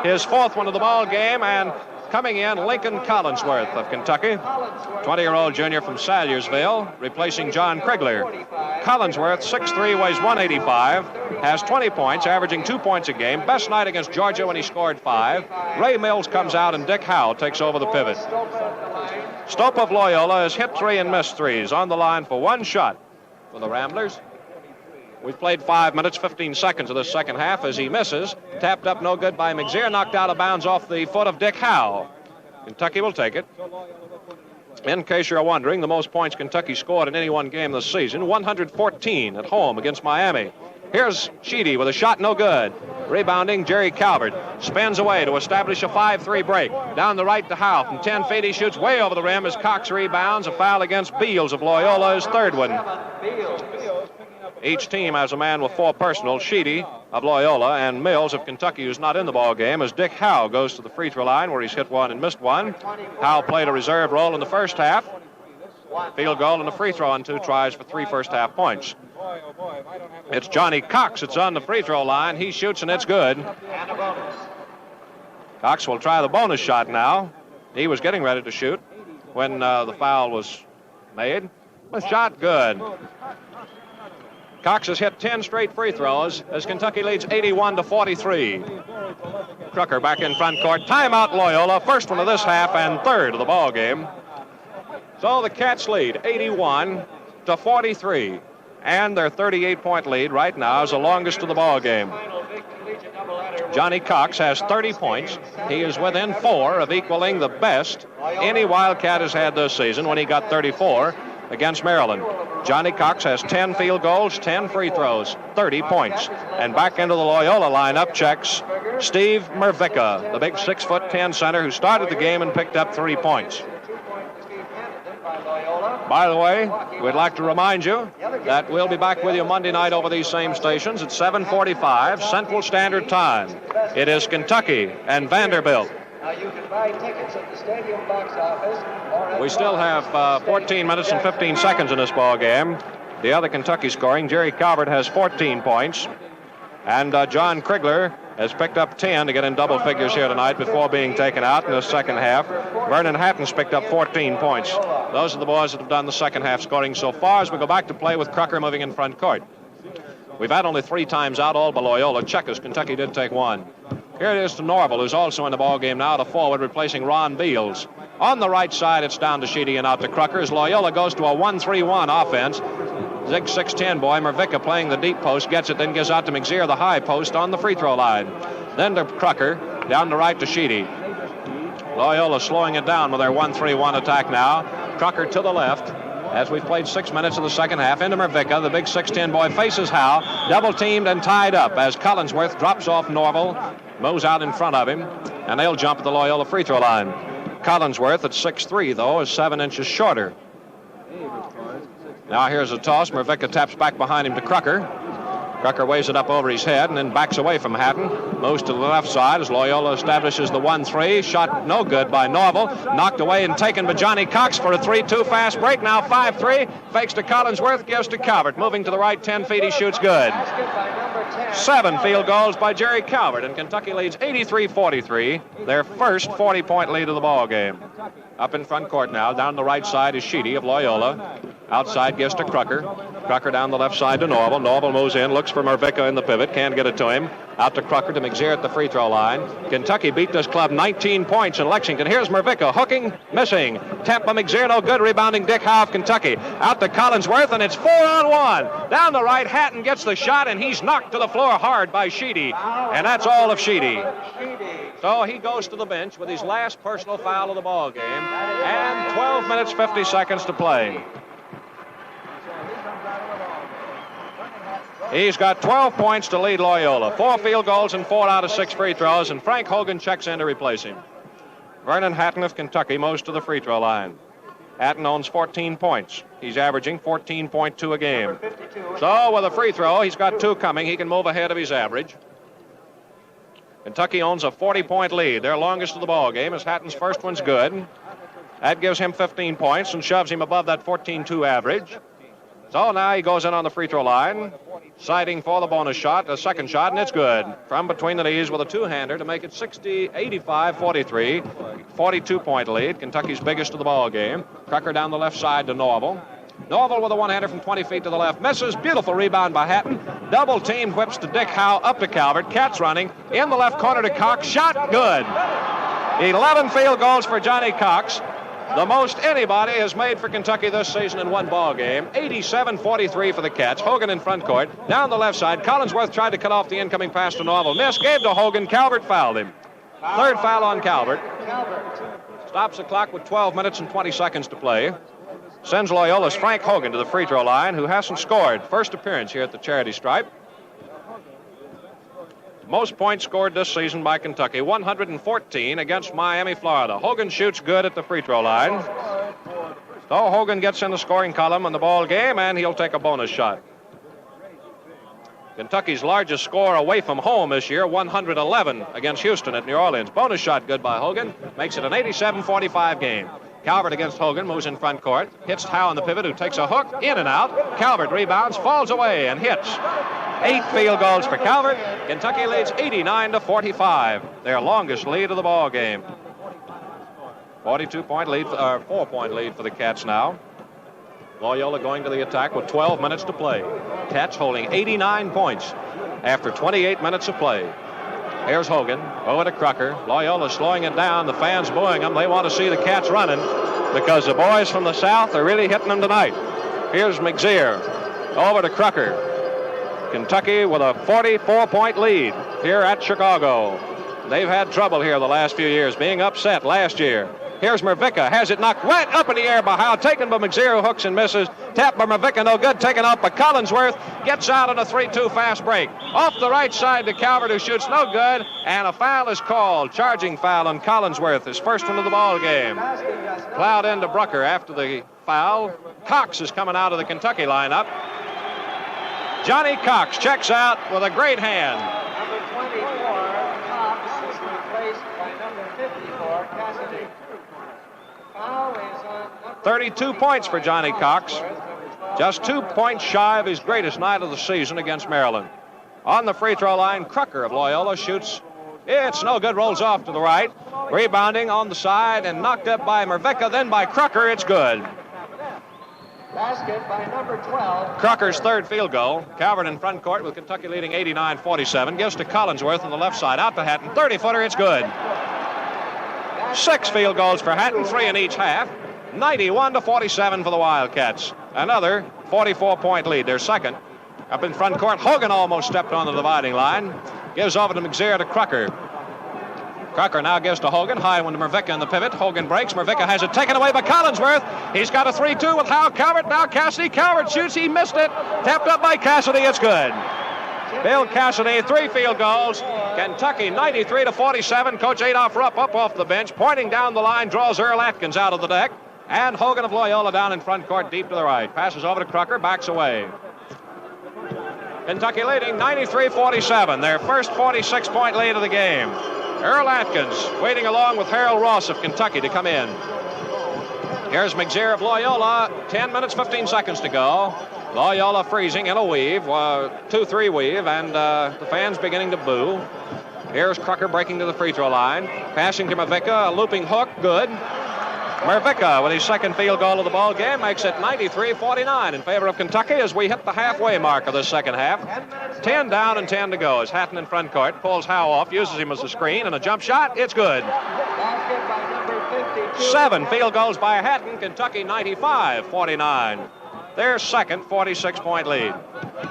His 4th one of the ball game, and coming in, Lincoln Collinsworth of Kentucky, 20-year-old junior from Salyersville, replacing John Krigler. Collinsworth, 6'3", weighs 185, has 20 points, averaging 2 points a game. Best night against Georgia when he scored 5. Ray Mills comes out, and Dick Howe takes over the pivot. Stopa of Loyola has hit 3 and missed 3s. On the line for 1 shot for the Ramblers. We've played 5 minutes, 15 seconds of the second half as he misses. Tapped up, no good by McZeer. Knocked out of bounds off the foot of Dick Howe. Kentucky will take it. In case you're wondering, the most points Kentucky scored in any one game this season, 114 at home against Miami. Here's Sheedy with a shot, no good. Rebounding, Jerry Calvert spins away to establish a 5-3 break. Down the right to Howe. From 10 feet, he shoots way over the rim as Cox rebounds. A foul against Beals of Loyola, his third one. Each team has a man with 4 personals. Sheedy of Loyola and Mills of Kentucky, who's not in the ball game, as Dick Howe goes to the free throw line where he's hit one and missed one. Howe played a reserve role in the first half. Field goal and a free throw on 2 tries for 3 first-half points. It's Johnny Cox that's on the free throw line. He shoots, and it's good. Cox will try the bonus shot now. He was getting ready to shoot when the foul was made. The shot good. Cox has hit 10 straight free throws as Kentucky leads 81-43. Crucker back in front court. Timeout, Loyola. First one of this half and third of the ball game. So the Cats lead 81-43. And their 38-point lead right now is the longest of the ball game. Johnny Cox has 30 points. He is within 4 of equaling the best any Wildcat has had this season when he got 34 against Maryland. Johnny Cox has 10 field goals, 10 free throws, 30 points. And back into the Loyola lineup checks Steve Mervicka, the big 6'10" center who started the game and picked up 3 points. By the way, we'd like to remind you that we'll be back with you Monday night over these same stations at 7:45 Central Standard Time. It is Kentucky and Vanderbilt. Now you can buy tickets at the stadium box office. We still have 14 minutes and 15 seconds in this ball game. The other Kentucky scoring, Jerry Calvert has 14 points. And John Krigler has picked up 10 to get in double figures here tonight before being taken out in the second half. Vernon Hatton's picked up 14 points. Those are the boys that have done the second half scoring so far as we go back to play with Crucker moving in front court. We've had only 3 times out, all by Loyola. Checkers, Kentucky did take 1. Here it is to Norval, who's also in the ball game now, the forward, replacing Ron Beals. On the right side, it's down to Sheedy and out to Crucker as Loyola goes to a 1-3-1 offense. Zig 6'10" boy, Mervicka playing the deep post, gets it, then gives out to McZear, the high post on the free throw line. Then to Crucker, down the right to Sheedy. Loyola slowing it down with their 1-3-1 attack now. Crucker to the left. As we've played 6 minutes of the second half, into Mervicka, the big 6'10" boy faces Howe, double teamed and tied up as Collinsworth drops off Norval, moves out in front of him, and they'll jump at the Loyola free throw line. Collinsworth at 6'3", though, is 7 inches shorter. Now here's a toss. Mervicka taps back behind him to Crucker. Crucker weighs it up over his head and then backs away from Hatton. Moves to the left side as Loyola establishes the 1-3. Shot no good by Norval. Knocked away and taken by Johnny Cox for a 3-2 fast break. Now 5-3. Fakes to Collinsworth. Gives to Calvert. Moving to the right 10 feet. He shoots good. 7 field goals by Jerry Calvert. And Kentucky leads 83-43. Their first 40-point lead of the ball game. Up in front court now. Down the right side is Sheedy of Loyola. Outside gives to Crucker. Crucker down the left side to Norval. Norval moves in, looks for Mervicka in the pivot. Can't get it to him. Out to Crucker to McZear at the free throw line. Kentucky beat this club 19 points in Lexington. Here's Mervicka hooking, missing. Tap by McZear, no good. Rebounding Dick Howe of Kentucky. Out to Collinsworth, and it's 4-on-1. Down the right, Hatton gets the shot, and he's knocked to the floor hard by Sheedy. And that's all of Sheedy. So he goes to the bench with his last personal foul of the ball game. And 12 minutes, 50 seconds to play. He's got 12 points to lead Loyola. 4 field goals and 4 out of 6 free throws, and Frank Hogan checks in to replace him. Vernon Hatton of Kentucky moves to the free throw line. Hatton owns 14 points. He's averaging 14.2 a game. So with a free throw, he's got 2 coming. He can move ahead of his average. Kentucky owns a 40-point lead. Their longest of the ball game as Hatton's first one's good. That gives him 15 points and shoves him above that 14.2 average. So now he goes in on the free throw line, sighting for the bonus shot, a second shot, and it's good. From between the knees with a two-hander to make it 85-43, 42-point lead. Kentucky's biggest of the ball game. Crucker down the left side to Norval. Norval with a one-hander from 20 feet to the left. Misses. Beautiful rebound by Hatton. Double team whips to Dick Howe, up to Calvert. Cats running. In the left corner to Cox. Shot good. 11 field goals for Johnny Cox. The most anybody has made for Kentucky this season in one ball game. 87-43 for the Cats. Hogan in front court. Down the left side. Collinsworth tried to cut off the incoming pass to Norval. Miss. Gave to Hogan. Calvert fouled him. Third foul on Calvert. Stops the clock with 12 minutes and 20 seconds to play. Sends Loyola's Frank Hogan to the free throw line, who hasn't scored. First appearance here at the Charity Stripe. Most points scored this season by Kentucky, 114 against Miami, Florida. Hogan shoots good at the free throw line. So Hogan gets in the scoring column in the ball game, and he'll take a bonus shot. Kentucky's largest score away from home this year, 111 against Houston at New Orleans. Bonus shot good by Hogan, makes it an 87-45 game. Calvert against Hogan, moves in front court, hits Howe on the pivot, who takes a hook, in and out. Calvert rebounds, falls away, and hits. 8 field goals for Calvert. Kentucky leads 89-45, their longest lead of the ball game. 42-point lead, 4-point lead for the Cats now. Loyola going to the attack with 12 minutes to play. Cats holding 89 points after 28 minutes of play. Here's Hogan, over to Crocker. Loyola slowing it down. The fans booing them. They want to see the Cats running because the boys from the South are really hitting them tonight. Here's McZeer, over to Crocker. Kentucky with a 44-point lead here at Chicago. They've had trouble here the last few years, being upset last year. Here's Mervicka, has it knocked right up in the air by Howe, taken by McZeer, who hooks and misses. Tapped by Mervicka, no good, taken out by Collinsworth. Gets out on a 3-2 fast break. Off the right side to Calvert, who shoots no good, and a foul is called. Charging foul on Collinsworth, his first one of the ball game. Plowed into Brucker after the foul. Cox is coming out of the Kentucky lineup. Johnny Cox checks out with a great hand. Number 24, Cox, is replaced by number 54, Cassidy. Foul is on number 32 points for Johnny Cox. Just 2 points shy of his greatest night of the season against Maryland. On the free throw line, Crocker of Loyola shoots. It's no good, rolls off to the right. Rebounding on the side and knocked up by Mervicka, then by Crocker. It's good. basket by number 12. Crocker's third field goal. Calvert in front court with Kentucky leading 89-47. Gives to Collinsworth on the left side. Out to Hatton. 30-footer. It's good. 6 field goals for Hatton, 3 in each half. 91-47 for the Wildcats. Another 44-point lead. Their second. Up in front court, Hogan almost stepped on the dividing line. Gives over to McZeer to Crocker. Crocker now gives to Hogan. High one to Mervicka in the pivot. Hogan breaks. Mervicka has it taken away by Collinsworth. He's got a 3-2 with Howe. Calvert. Now Cassidy. Calvert shoots. He missed it. Tapped up by Cassidy. It's good. Bill Cassidy, 3 field goals. Kentucky 93-47. Coach Adolph Rupp up off the bench, pointing down the line, draws Earl Atkins out of the deck. And Hogan of Loyola down in front court, deep to the right. Passes over to Crocker, backs away. Kentucky leading 93-47, their first 46-point lead of the game. Earl Atkins waiting along with Harold Ross of Kentucky to come in. Here's McZeer of Loyola, 10 minutes, 15 seconds to go. Loyola freezing in a weave, 2-3 weave, and the fans beginning to boo. Here's Crocker breaking to the free throw line. Passing to Mervicka, a looping hook, good. Mervicka with his second field goal of the ball game makes it 93-49 in favor of Kentucky as we hit the halfway mark of the second half. 10 down and 10 to go as Hatton in front court pulls Howe off, uses him as a screen, and a jump shot. It's good. Basket by number 52. 7 field goals by Hatton. Kentucky 95-49. Their second 46-point lead.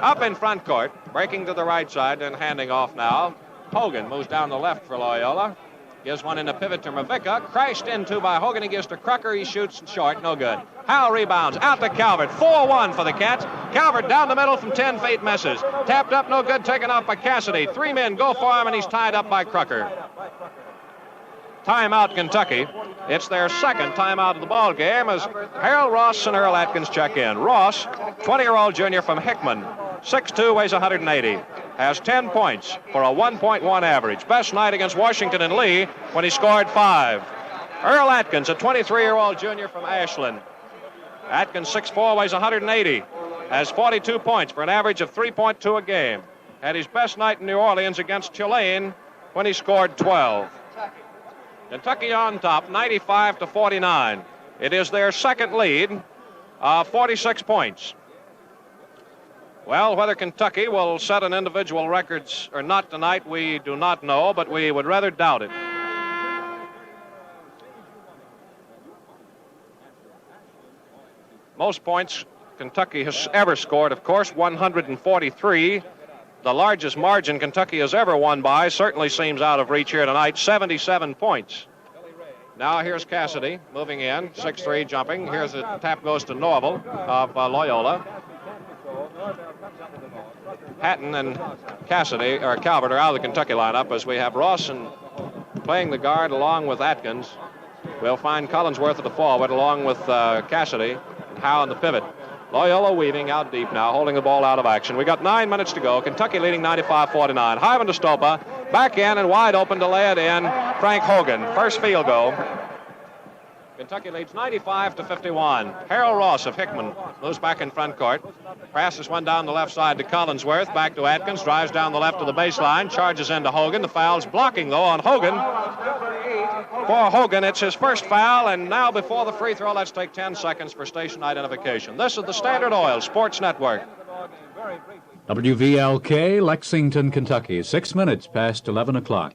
Up in front court, breaking to the right side and handing off now. Hogan moves down the left for Loyola. Gives one in the pivot to Mervicka. Crashed into by Hogan. He gives to Crocker. He shoots short. No good. Howe rebounds. Out to Calvert. 4-1 for the Cats. Calvert down the middle from 10 feet. Misses. Tapped up. No good. Taken out by Cassidy. 3 men go for him, and he's tied up by Crocker. Timeout, Kentucky. It's their second timeout of the ball game as Harold Ross and Earl Atkins check in. Ross, 20-year-old junior from Hickman, 6'2", weighs 180. Has 10 points for a 1.1 average. Best night against Washington and Lee when he scored 5. Earl Atkins, a 23-year-old junior from Ashland. Atkins, 6'4", weighs 180. Has 42 points for an average of 3.2 a game. Had his best night in New Orleans against Tulane when he scored 12. Kentucky on top, 95-49. It is their second lead, 46 points. Well, whether Kentucky will set an individual records or not tonight, we do not know, but we would rather doubt it. Most points Kentucky has ever scored, of course, 143. The largest margin Kentucky has ever won by certainly seems out of reach here tonight, 77 points. Now here's Cassidy moving in, 6'3", jumping. Here's a tap goes to Norval of Loyola. Hatton and Cassidy, or Calvert, are out of the Kentucky lineup as we have Rawson playing the guard along with Atkins. We'll find Collinsworth at the forward along with Cassidy and Howe in the pivot. Loyola weaving out deep now, holding the ball out of action. We got 9 minutes to go. Kentucky leading 95-49. Hyman to Stopa, back in and wide open to lay it in. Frank Hogan, first field goal. Kentucky leads 95-51. Harold Ross of Hickman moves back in front court. Passes one down the left side to Collinsworth. Back to Atkins. Drives down the left of the baseline. Charges into Hogan. The foul's blocking, though, on Hogan. For Hogan, it's his first foul. And now before the free throw, let's take 10 seconds for station identification. This is the Standard Oil Sports Network. WVLK, Lexington, Kentucky. 6 minutes past 11 o'clock.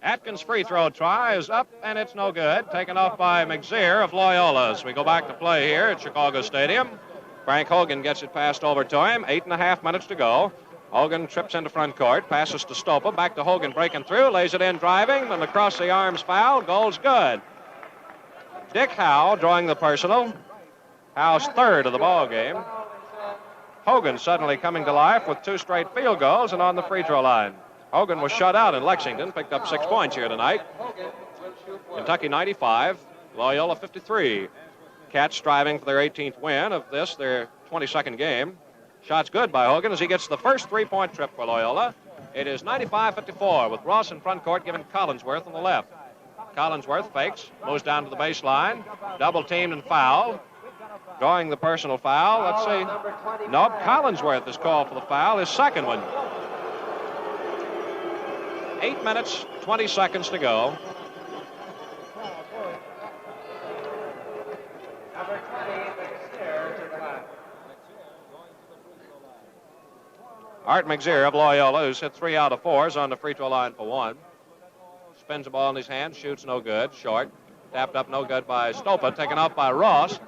Atkins' free throw try is up, and it's no good. Taken off by McZear of Loyola. As we go back to play here at Chicago Stadium, Frank Hogan gets it passed over to him. 8.5 minutes to go. Hogan trips into front court, passes to Stopa, back to Hogan breaking through, lays it in driving, and across the arms foul, goal's good. Dick Howe drawing the personal. Howe's third of the ball game. Hogan suddenly coming to life with 2 straight field goals and on the free throw line. Hogan was shut out in Lexington, picked up 6 points here tonight. Kentucky 95, Loyola 53. Cats striving for their 18th win of this, their 22nd game. Shot's good by Hogan as he gets the first 3-point trip for Loyola. It is 95-54 with Ross in front court giving Collinsworth on the left. Collinsworth fakes, moves down to the baseline, double teamed and fouled. Drawing the personal foul, let's see. Nope, Collinsworth is called for the foul, his second one. 8 minutes, 20 seconds to go. Number 20, McZear to the left. Art McZear of Loyola, who's hit 3 out of 4, is on the free throw line for 1. Spins the ball in his hand, shoots no good, short. Tapped up no good by Stopa, taken off by Ross.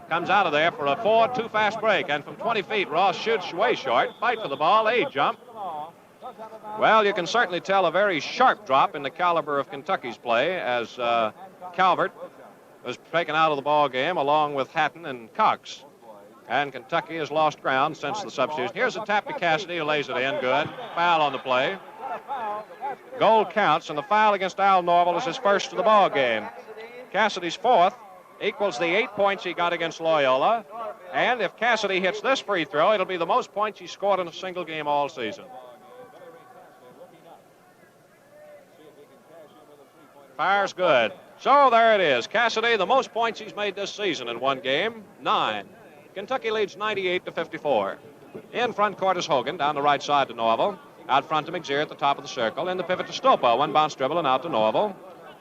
Comes out of there for a 4-2 fast break, and from 20 feet, Ross shoots way short. Fight for the ball, a jump. Well, you can certainly tell a very sharp drop in the caliber of Kentucky's play as Calvert was taken out of the ball game along with Hatton and Cox. And Kentucky has lost ground since the substitution. Here's a tap to Cassidy, who lays it in. Good. Foul on the play. Goal counts, and the foul against Al Norval is his first of the ball game. Cassidy's fourth equals the 8 points he got against Loyola. And if Cassidy hits this free throw, it'll be the most points he scored in a single game all season. Fire's good. So there it is. Cassidy, the most points he's made this season in one game, 9. Kentucky leads 98-54. In front court is Hogan, down the right side to Norval. Out front to McZear at the top of the circle. In the pivot to Stopa. One bounce dribble and out to Norval.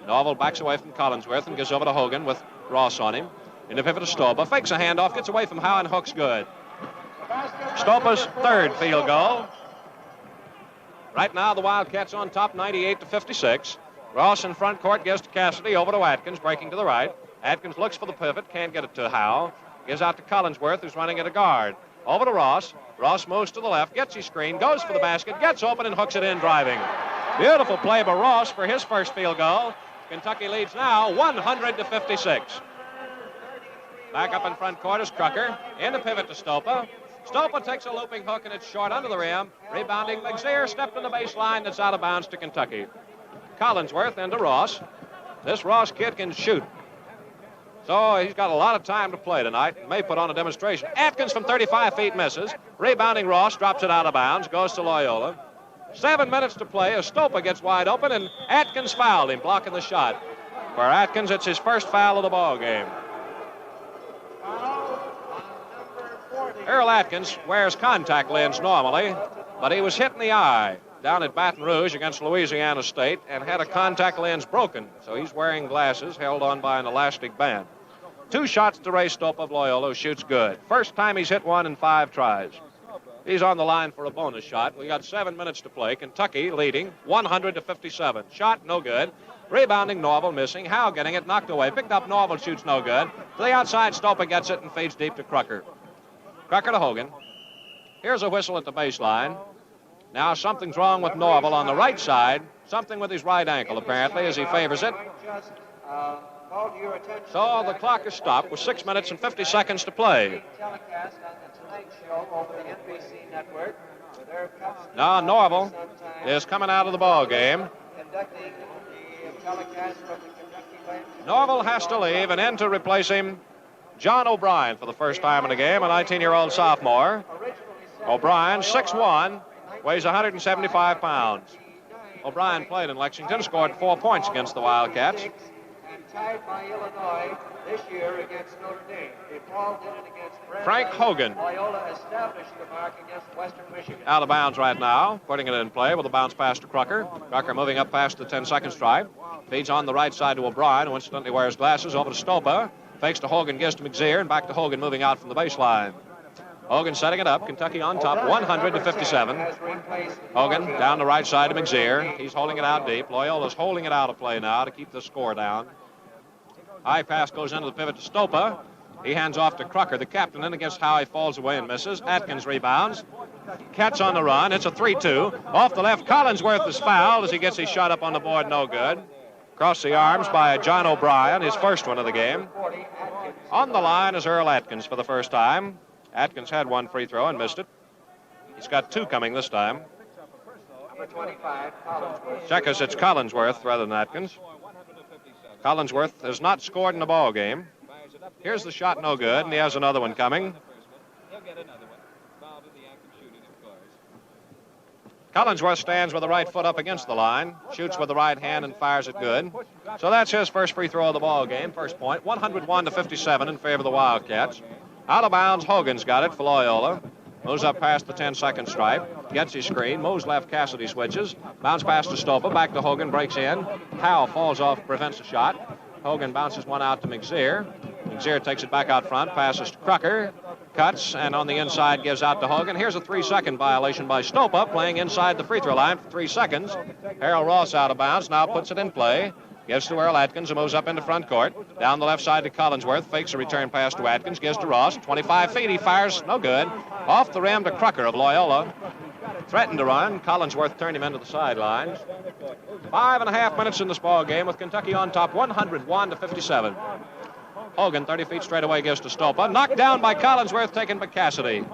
Norval backs away from Collinsworth and gives over to Hogan with Ross on him. In the pivot to Stopa. Fakes a handoff, gets away from Howe and hooks good. Stopa's third field goal. Right now the Wildcats on top 98-56. Ross in front court gives to Cassidy, over to Atkins, breaking to the right. Atkins looks for the pivot, can't get it to Howe. Gives out to Collinsworth, who's running at a guard. Over to Ross. Ross moves to the left, gets his screen, goes for the basket, gets open and hooks it in driving. Beautiful play by Ross for his first field goal. Kentucky leads now 100-56. Back up in front court is Crucker. In the pivot to Stopa. Stopa takes a looping hook and it's short under the rim. Rebounding McZear, stepped on the baseline, that's out of bounds to Kentucky. Collinsworth into Ross. This Ross kid can shoot. So he's got a lot of time to play tonight. May put on a demonstration. Atkins from 35 feet misses. Rebounding Ross, drops it out of bounds, goes to Loyola. 7 minutes to play as Stopa gets wide open, and Atkins fouled him, blocking the shot. For Atkins, it's his first foul of the ball game. Earl Atkins wears contact lens normally, but he was hit in the eye down at Baton Rouge against Louisiana State and had a contact lens broken. So he's wearing glasses held on by an elastic band. 2 shots to Ray Stopa of Loyola, who shoots good. First time he's hit one in 5 tries. He's on the line for a bonus shot. We got 7 minutes to play. Kentucky leading 100-57. Shot no good. Rebounding Norval missing. Howe getting it knocked away. Picked up Norval, shoots no good. To the outside, Stopa gets it and feeds deep to Crucker. Crucker to Hogan. Here's a whistle at the baseline. Now something's wrong with Norval on the right side. Something with his right ankle, apparently, as he favors it. Call to your attention. So the clock is stopped with 6 minutes and 50 seconds to play. Telecast on the Tonight Show over the NBC network. Now Norval is coming out of the ball game. Conducting the telecast from the Kentucky Land. Norval has to leave, and in to replace him, John O'Brien for the first time in the game, a 19-year-old sophomore. O'Brien, 6'1", weighs 175 pounds. O'Brien played in Lexington, scored 4 points against the Wildcats. And tied by Illinois this year against Notre Dame. Paul did it against Frank Hogan. Loyola established the mark against Western Michigan. Out of bounds right now, putting it in play with a bounce pass to Crocker. Crocker moving up past the 10-second stripe. Feeds on the right side to O'Brien, who instantly wears glasses. Over to Stopa. Fakes to Hogan, gives to McZeer, and back to Hogan moving out from the baseline. Hogan setting it up. Kentucky on top, 100-57. Hogan down the right side to McZeer. He's holding it out deep. Loyola's holding it out of play now to keep the score down. High pass goes into the pivot to Stopa. He hands off to Crocker, the captain, in against Howe. He falls away and misses. Atkins rebounds. Cats on the run. It's a 3-2. Off the left, Collinsworth is fouled as he gets his shot up on the board. No good. Across the arms by John O'Brien, his first one of the game. On the line is Earl Atkins for the first time. Atkins had one free throw and missed it. He's got 2 coming this time. Number 25, Collinsworth. Check us, it's Collinsworth rather than Atkins. Collinsworth has not scored in the ball game. Here's the shot, no good, and he has another one coming. Collinsworth stands with the right foot up against the line, shoots with the right hand and fires it good. So that's his first free throw of the ball game, first point. 101-57 in favor of the Wildcats. Out of bounds, Hogan's got it for Loyola. Moves up past the 10-second stripe. Gets his screen. Moves left, Cassidy switches. Bounce pass to Stopa. Back to Hogan. Breaks in. Howe falls off, prevents a shot. Hogan bounces one out to McZeer. McZeer takes it back out front. Passes to Crocker. Cuts, and on the inside gives out to Hogan. Here's a 3-second violation by Stopa, playing inside the free throw line for 3 seconds. Harold Ross out of bounds. Now puts it in play. Gives to Earl Atkins, who moves up into front court. Down the left side to Collinsworth. Fakes a return pass to Atkins. Gives to Ross. 25 feet. He fires. No good. Off the rim to Crocker of Loyola. Threatened to run. Collinsworth turned him into the sidelines. 5.5 minutes in this ball game with Kentucky on top, 101-57. Hogan, 30 feet straight away, gives to Stopa. Knocked down by Collinsworth, taken by Cassidy.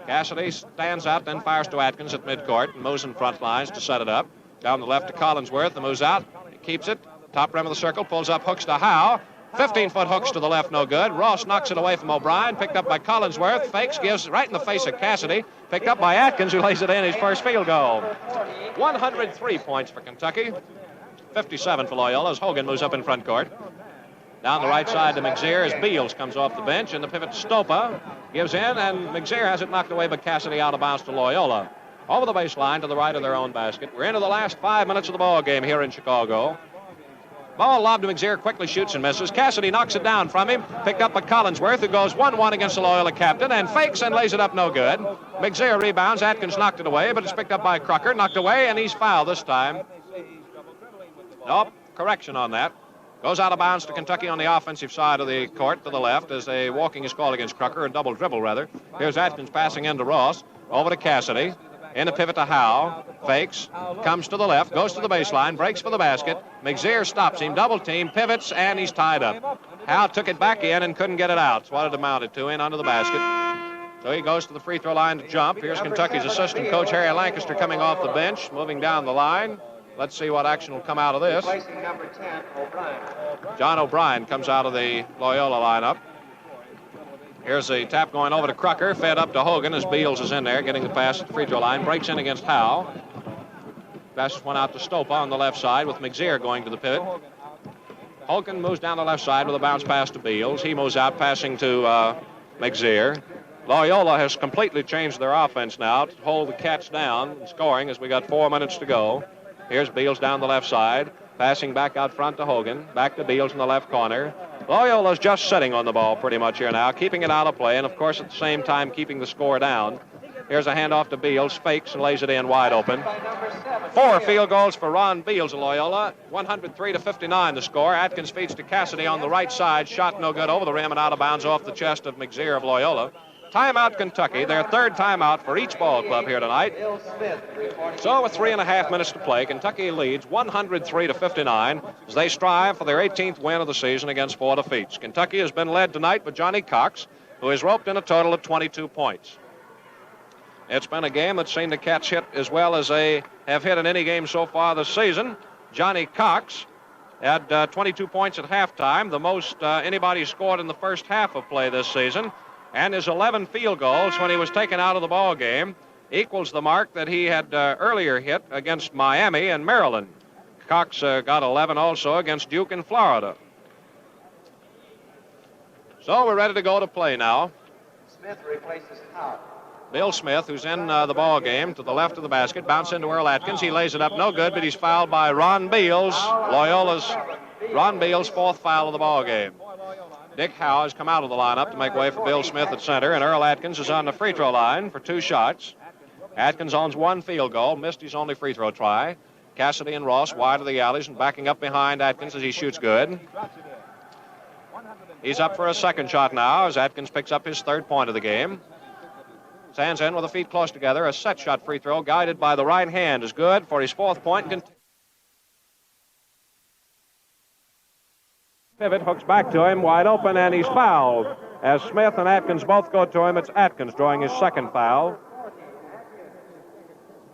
Cassidy stands out, then fires to Atkins at midcourt and moves in front lines to set it up. Down the left to Collinsworth, and moves out. He keeps it. Top rim of the circle, pulls up, hooks to Howe. 15-foot hooks to the left, no good. Ross knocks it away from O'Brien, picked up by Collinsworth. Fakes, gives right in the face of Cassidy. Picked up by Atkins, who lays it in, his first field goal. 103 points for Kentucky. 57 for Loyola as Hogan moves up in front court. Down the right side to McZeer as Beals comes off the bench, and the pivot to Stopa. Gives in, and McZeer has it knocked away by Cassidy out of bounds to Loyola. Over the baseline to the right of their own basket. We're into the last 5 minutes of the ball game here in Chicago. Ball lobbed to McZeer, quickly shoots and misses. Cassidy knocks it down from him. Picked up by Collinsworth, who goes 1-1 against the Loyola captain and fakes and lays it up, no good. McZeer rebounds. Atkins knocked it away, but it's picked up by Crocker. Knocked away, and he's fouled this time. Nope, correction on that. Goes out of bounds to Kentucky on the offensive side of the court to the left as a walking is called against Crocker, a double dribble rather. Here's Atkins passing into Ross. Over to Cassidy. In a pivot to Howe. Fakes. Comes to the left. Goes to the baseline. Breaks for the basket. McZeer stops him. Double team. Pivots. And he's tied up. Howe took it back in and couldn't get it out. That's what it amounted to. In under the basket. So he goes to the free throw line to jump. Here's Kentucky's assistant coach, Harry Lancaster, coming off the bench. Moving down the line. Let's see what action will come out of this. Placing number 10, O'Brien. John O'Brien comes out of the Loyola lineup. Here's the tap going over to Crocker, fed up to Hogan as Beals is in there, getting the pass at the free throw line. Breaks in against Howe. Passes one out to Stopa on the left side with McZeer going to the pivot. Hogan moves down the left side with a bounce pass to Beals. He moves out, passing to McZeer. Loyola has completely changed their offense now to hold the Cats down and scoring as we got 4 minutes to go. Here's Beals down the left side, passing back out front to Hogan. Back to Beals in the left corner. Loyola's just sitting on the ball pretty much here now, keeping it out of play, and of course at the same time keeping the score down. Here's a handoff to Beals, fakes and lays it in wide open. 4 field goals for Ron Beals of Loyola. 103-59 the score. Atkins feeds to Cassidy on the right side. Shot no good over the rim and out of bounds off the chest of McZeer of Loyola. Timeout, Kentucky. Their third timeout for each ball club here tonight. Bill Smith, reporting. So with 3.5 minutes to play, Kentucky leads 103-59 as they strive for their 18th win of the season against 4 defeats. Kentucky has been led tonight by Johnny Cox, who has roped in a total of 22 points. It's been a game that's seen the Cats hit as well as they have hit in any game so far this season. Johnny Cox had 22 points at halftime, the most anybody scored in the first half of play this season, and his 11 field goals when he was taken out of the ball game equals the mark that he had earlier hit against Miami and Maryland. Cox got 11 also against Duke in Florida. So we're ready to go to play now. Smith replaces Howard. Bill Smith, who's in the ball game, to the left of the basket, bounce into Earl Atkins. He lays it up, no good, but he's fouled by Ron Beals, Ron Beals' fourth foul of the ball game. Dick Howe has come out of the lineup to make way for Bill Smith at center, and Earl Atkins is on the free throw line for 2 shots. Atkins owns 1 field goal, missed his only free throw try. Cassidy and Ross wide of the alleys and backing up behind Atkins as he shoots good. He's up for a second shot now as Atkins picks up his 3rd point of the game. Stands in with the feet close together. A set shot free throw guided by the right hand is good for his 4th point. Pivot hooks back to him, wide open, and he's fouled. As Smith and Atkins both go to him, it's Atkins drawing his 2nd foul.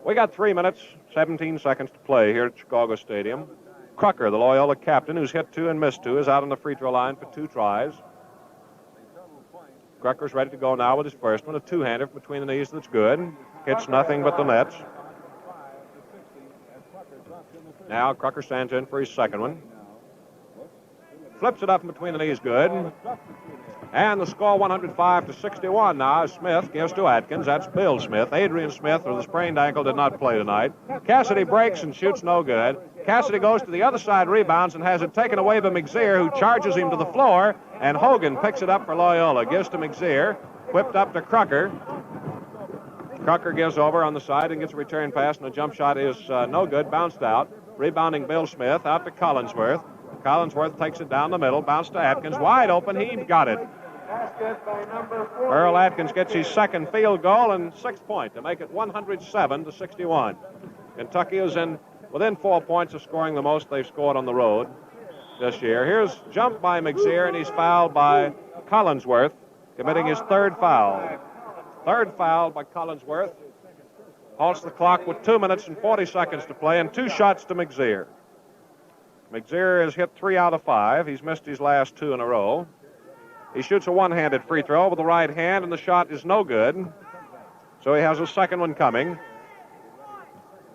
We got 3 minutes, 17 seconds to play here at Chicago Stadium. Crucker, the Loyola captain, who's hit 2 and missed 2, is out on the free throw line for 2 tries. Crucker's ready to go now with his first one, a 2-hander from between the knees that's good. Hits nothing but the nets. Now Crucker stands in for his 2nd one. Flips it up in between the knees, good. And the score 105-61 now. Smith gives to Atkins. That's Bill Smith. Adrian Smith with a sprained ankle did not play tonight. Cassidy breaks and shoots no good. Cassidy goes to the other side, rebounds, and has it taken away by McZear, who charges him to the floor. And Hogan picks it up for Loyola. Gives to McZear. Whipped up to Crucker. Crucker gives over on the side and gets a return pass, and the jump shot is no good. Bounced out. Rebounding Bill Smith out to Collinsworth. Collinsworth takes it down the middle. Bounce to Atkins. Wide open. He got it. Earl Atkins gets his 2nd field goal and 6th point to make it 107-61. Kentucky is within 4 points of scoring the most they've scored on the road this year. Here's jump by McZear, and he's fouled by Collinsworth, committing his 3rd foul. 3rd foul by Collinsworth. Halts the clock with 2 minutes and 40 seconds to play and 2 shots to McZear. McZear has hit 3 out of 5. He's missed his last 2 in a row. He shoots a 1-handed free throw with the right hand, and the shot is no good. So he has a 2nd one coming.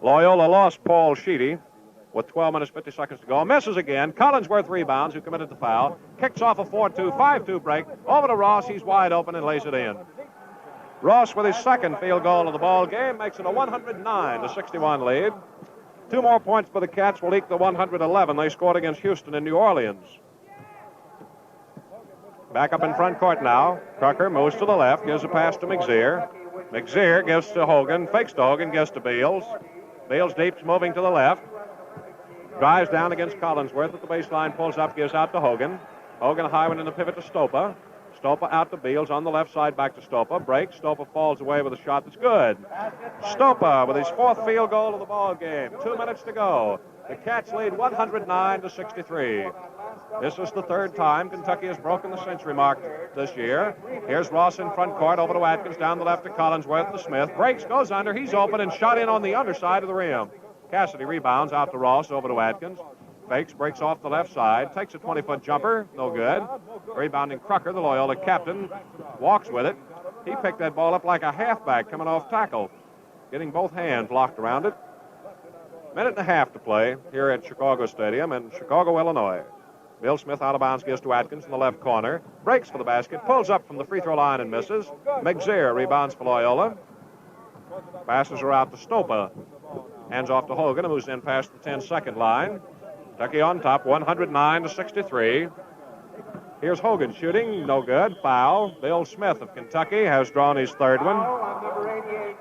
Loyola lost Paul Sheedy with 12 minutes, 50 seconds to go. Misses again. Collinsworth rebounds, who committed the foul. Kicks off a 4-2, 5-2 break. Over to Ross. He's wide open and lays it in. Ross with his 2nd field goal of the ball game makes it a 109-61 lead. 2 more points for the Cats will equal the 111 they scored against Houston in New Orleans. Back up in front court now. Crucker moves to the left, gives a pass to McZear. McZear gives to Hogan, fakes to Hogan, gives to Beals. Beals deep's moving to the left. Drives down against Collinsworth at the baseline, pulls up, gives out to Hogan. Hogan high one in the pivot to Stopa. Stopa out to Beals on the left side, back to Stopa. Breaks. Stopa falls away with a shot that's good. Stopa with his 4th field goal of the ball game. 2 minutes to go. The Cats lead 109-63. This is the 3rd time Kentucky has broken the century mark this year. Here's Ross in front court, over to Atkins, down the left to Collinsworth to Smith. Breaks, goes under, he's open and shot in on the underside of the rim. Cassidy rebounds out to Ross, over to Atkins. Fakes, breaks off the left side, takes a 20-foot jumper, no good. Rebounding Crucker, the Loyola captain, walks with it. He picked that ball up like a halfback coming off tackle, getting both hands locked around it. Minute and a half to play here at Chicago Stadium in Chicago, Illinois. Bill Smith out of bounds, gives to Atkins in the left corner. Breaks for the basket, pulls up from the free throw line and misses. McZear rebounds for Loyola. Passes her out to Stopa. Hands off to Hogan, who moves in past the 10-second line. Kentucky on top, 109-63. Here's Hogan shooting, no good. Foul. Bill Smith of Kentucky has drawn his 3rd one.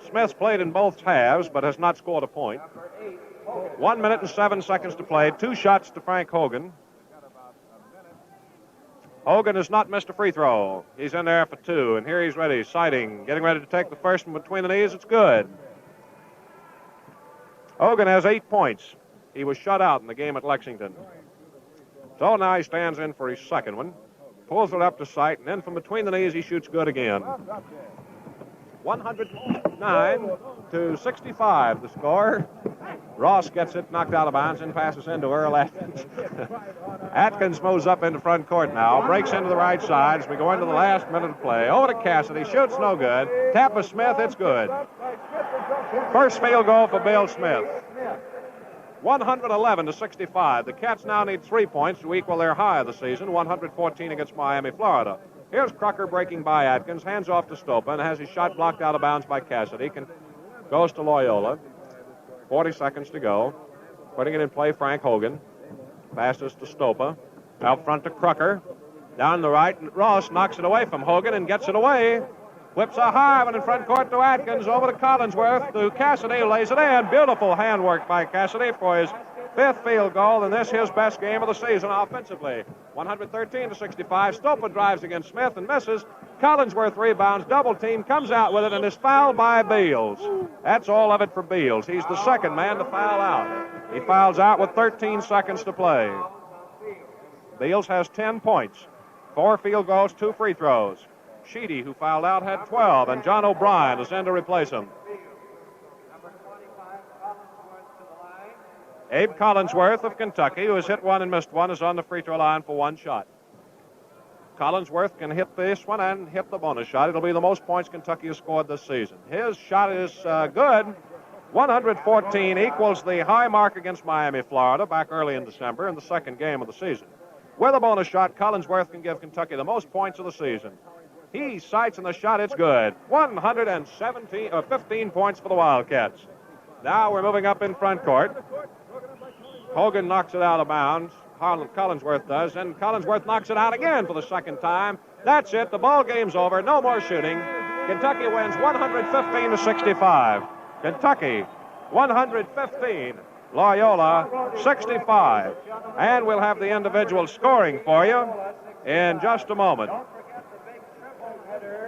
Smith's played in both halves, but has not scored a point. 1 minute and 7 seconds to play. 2 shots to Frank Hogan. Hogan has not missed a free throw. He's in there for 2, and here he's ready, sighting, getting ready to take the first one between the knees. It's good. Hogan has 8 points. He was shut out in the game at Lexington. So now he stands in for his second one, pulls it up to sight, and then from between the knees he shoots good again. 109-65 the score. Ross gets it knocked out of bounds and passes into Earl Atkins. Atkins moves up into front court now, breaks into the right side as we go into the last minute of play. Over to Cassidy, shoots no good. Tap of Smith, it's good. First field goal for Bill Smith. 111-65. The Cats now need 3 points to equal their high of the season, 114 against Miami, Florida. Here's Crocker breaking by Atkins, hands off to Stopa, and has his shot blocked out of bounds by Cassidy. Goes to Loyola. 40 seconds to go. Putting it in play, Frank Hogan. Passes to Stopa. Out front to Crocker. Down the right, and Ross knocks it away from Hogan and gets it away. Whips a high one in front court to Atkins, over to Collinsworth, to Cassidy, lays it in. Beautiful handwork by Cassidy for his 5th field goal, and this his best game of the season offensively. 113-65. Stopa drives against Smith and misses. Collinsworth rebounds, double team, comes out with it, and is fouled by Beals. That's all of it for Beals. He's the second man to foul out. He fouls out with 13 seconds to play. Beals has 10 points, 4 field goals, 2 free throws. Sheedy, who fouled out, had 12, and John O'Brien is in to replace him. Abe Collinsworth of Kentucky, who has hit 1 and missed 1, is on the free throw line for 1 shot. Collinsworth can hit this one and hit the bonus shot. It'll be the most points Kentucky has scored this season. His shot is good. 114 equals the high mark against Miami, Florida, back early in December in the second game of the season. With a bonus shot, Collinsworth can give Kentucky the most points of the season. He sights in the shot, it's good. 15 points for the Wildcats. Now we're moving up in front court. Hogan knocks it out of bounds. Collinsworth does, and Collinsworth knocks it out again for the second time. That's it. The ball game's over. No more shooting. Kentucky wins 115-65. Kentucky 115. Loyola 65. And we'll have the individual scoring for you in just a moment.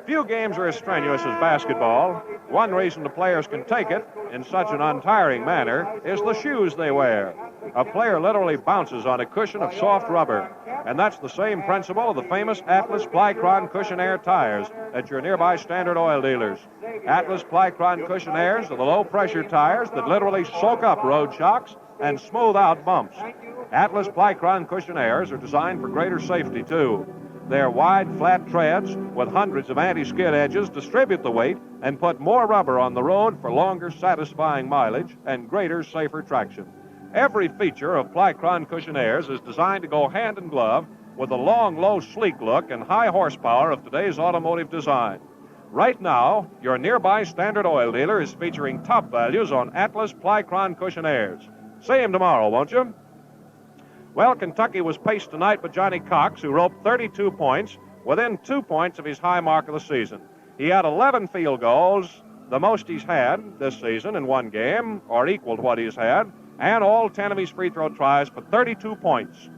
Few games are as strenuous as basketball. One reason the players can take it in such an untiring manner is the shoes they wear. A player literally bounces on a cushion of soft rubber, and that's the same principle of the famous Atlas Plycron Cushion Air tires at your nearby Standard Oil dealers. Atlas Plycron Cushion Airs are the low-pressure tires that literally soak up road shocks and smooth out bumps. Atlas Plycron Cushion Airs are designed for greater safety, too. Their wide, flat treads with hundreds of anti-skid edges distribute the weight and put more rubber on the road for longer, satisfying mileage and greater, safer traction. Every feature of Plycron Cushion Airs is designed to go hand in glove with the long, low, sleek look and high horsepower of today's automotive design. Right now, your nearby Standard Oil dealer is featuring top values on Atlas Plycron Cushion Airs. See him tomorrow, won't you? Well, Kentucky was paced tonight by Johnny Cox, who roped 32 points, within 2 points of his high mark of the season. He had 11 field goals, the most he's had this season in one game, or equaled what he's had, and all 10 of his free throw tries for 32 points.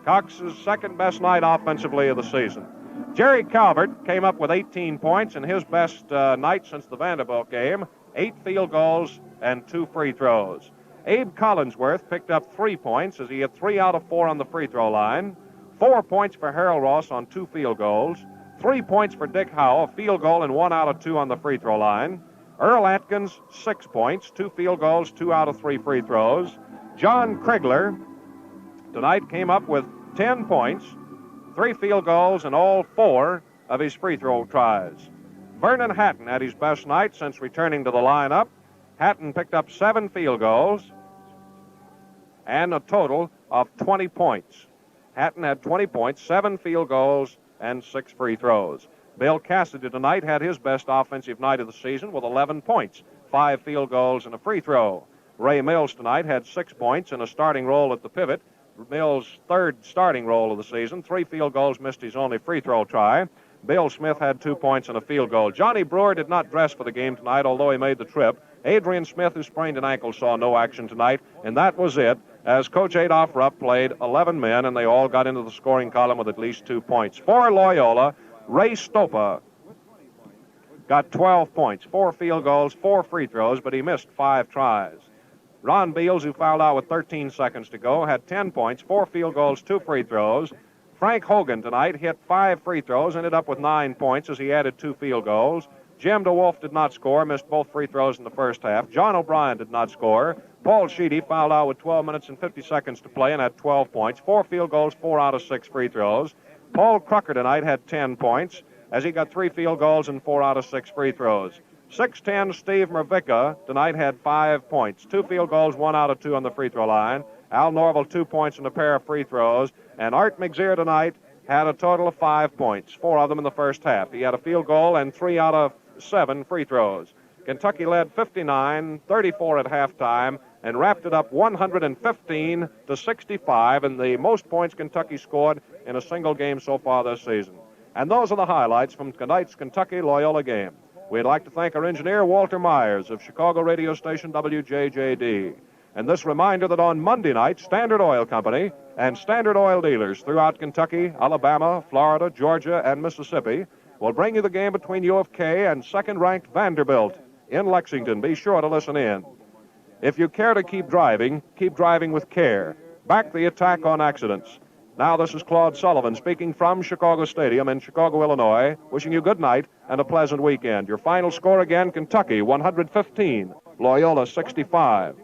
Cox's second best night offensively of the season. Jerry Calvert came up with 18 points in his best night since the Vanderbilt game, 8 field goals and 2 free throws. Abe Collinsworth picked up 3 points as he had 3 out of 4 on the free throw line. 4 points for Harold Ross on 2 field goals. 3 points for Dick Howe, a field goal and 1 out of 2 on the free throw line. Earl Atkins, 6 points, 2 field goals, 2 out of 3 free throws. John Krigler tonight came up with 10 points, 3 field goals, and all 4 of his free throw tries. Vernon Hatton had his best night since returning to the lineup. Hatton picked up 7 field goals and a total of 20 points. Hatton had 20 points, 7 field goals, and 6 free throws. Bill Cassidy tonight had his best offensive night of the season with 11 points, 5 field goals, and a free throw. Ray Mills tonight had 6 points in a starting role at the pivot. Mills' third starting role of the season, 3 field goals, missed his only free throw try. Bill Smith had 2 points and a field goal. Johnny Brewer did not dress for the game tonight, although he made the trip. Adrian Smith, who sprained an ankle, saw no action tonight, and that was it. as Coach Adolph Rupp played 11 men, and they all got into the scoring column with at least 2 points. For Loyola, Ray Stopa got 12 points, 4 field goals, 4 free throws, but he missed 5 tries. Ron Beals, who fouled out with 13 seconds to go, had 10 points, 4 field goals, 2 free throws. Frank Hogan tonight hit 5 free throws, ended up with 9 points as he added 2 field goals. Jim DeWolf did not score, missed both free throws in the first half. John O'Brien did not score. Paul Sheedy fouled out with 12 minutes and 50 seconds to play and had 12 points, 4 field goals, 4 out of 6 free throws. Paul Crucker tonight had 10 points as he got 3 field goals and 4 out of 6 free throws. 6'10" Steve Mervicka tonight had 5 points, 2 field goals, 1 out of 2 on the free throw line. Al Norville 2 points and a pair of free throws. And Art McZear tonight had a total of 5 points, 4 of them in the first half. He had a field goal and 3 out of 7 free throws. Kentucky led 59-34 at halftime and wrapped it up 115-65, and the most points Kentucky scored in a single game so far this season. And those are the highlights from tonight's Kentucky-Loyola game. We'd like to thank our engineer, Walter Myers, of Chicago radio station WJJD. And this reminder that on Monday night, Standard Oil Company and Standard Oil dealers throughout Kentucky, Alabama, Florida, Georgia, and Mississippi will bring you the game between U of K and second-ranked Vanderbilt in Lexington. Be sure to listen in. If you care to keep driving with care. Back the attack on accidents. Now this is Claude Sullivan speaking from Chicago Stadium in Chicago, Illinois, wishing you good night and a pleasant weekend. Your final score again, Kentucky 115, Loyola 65.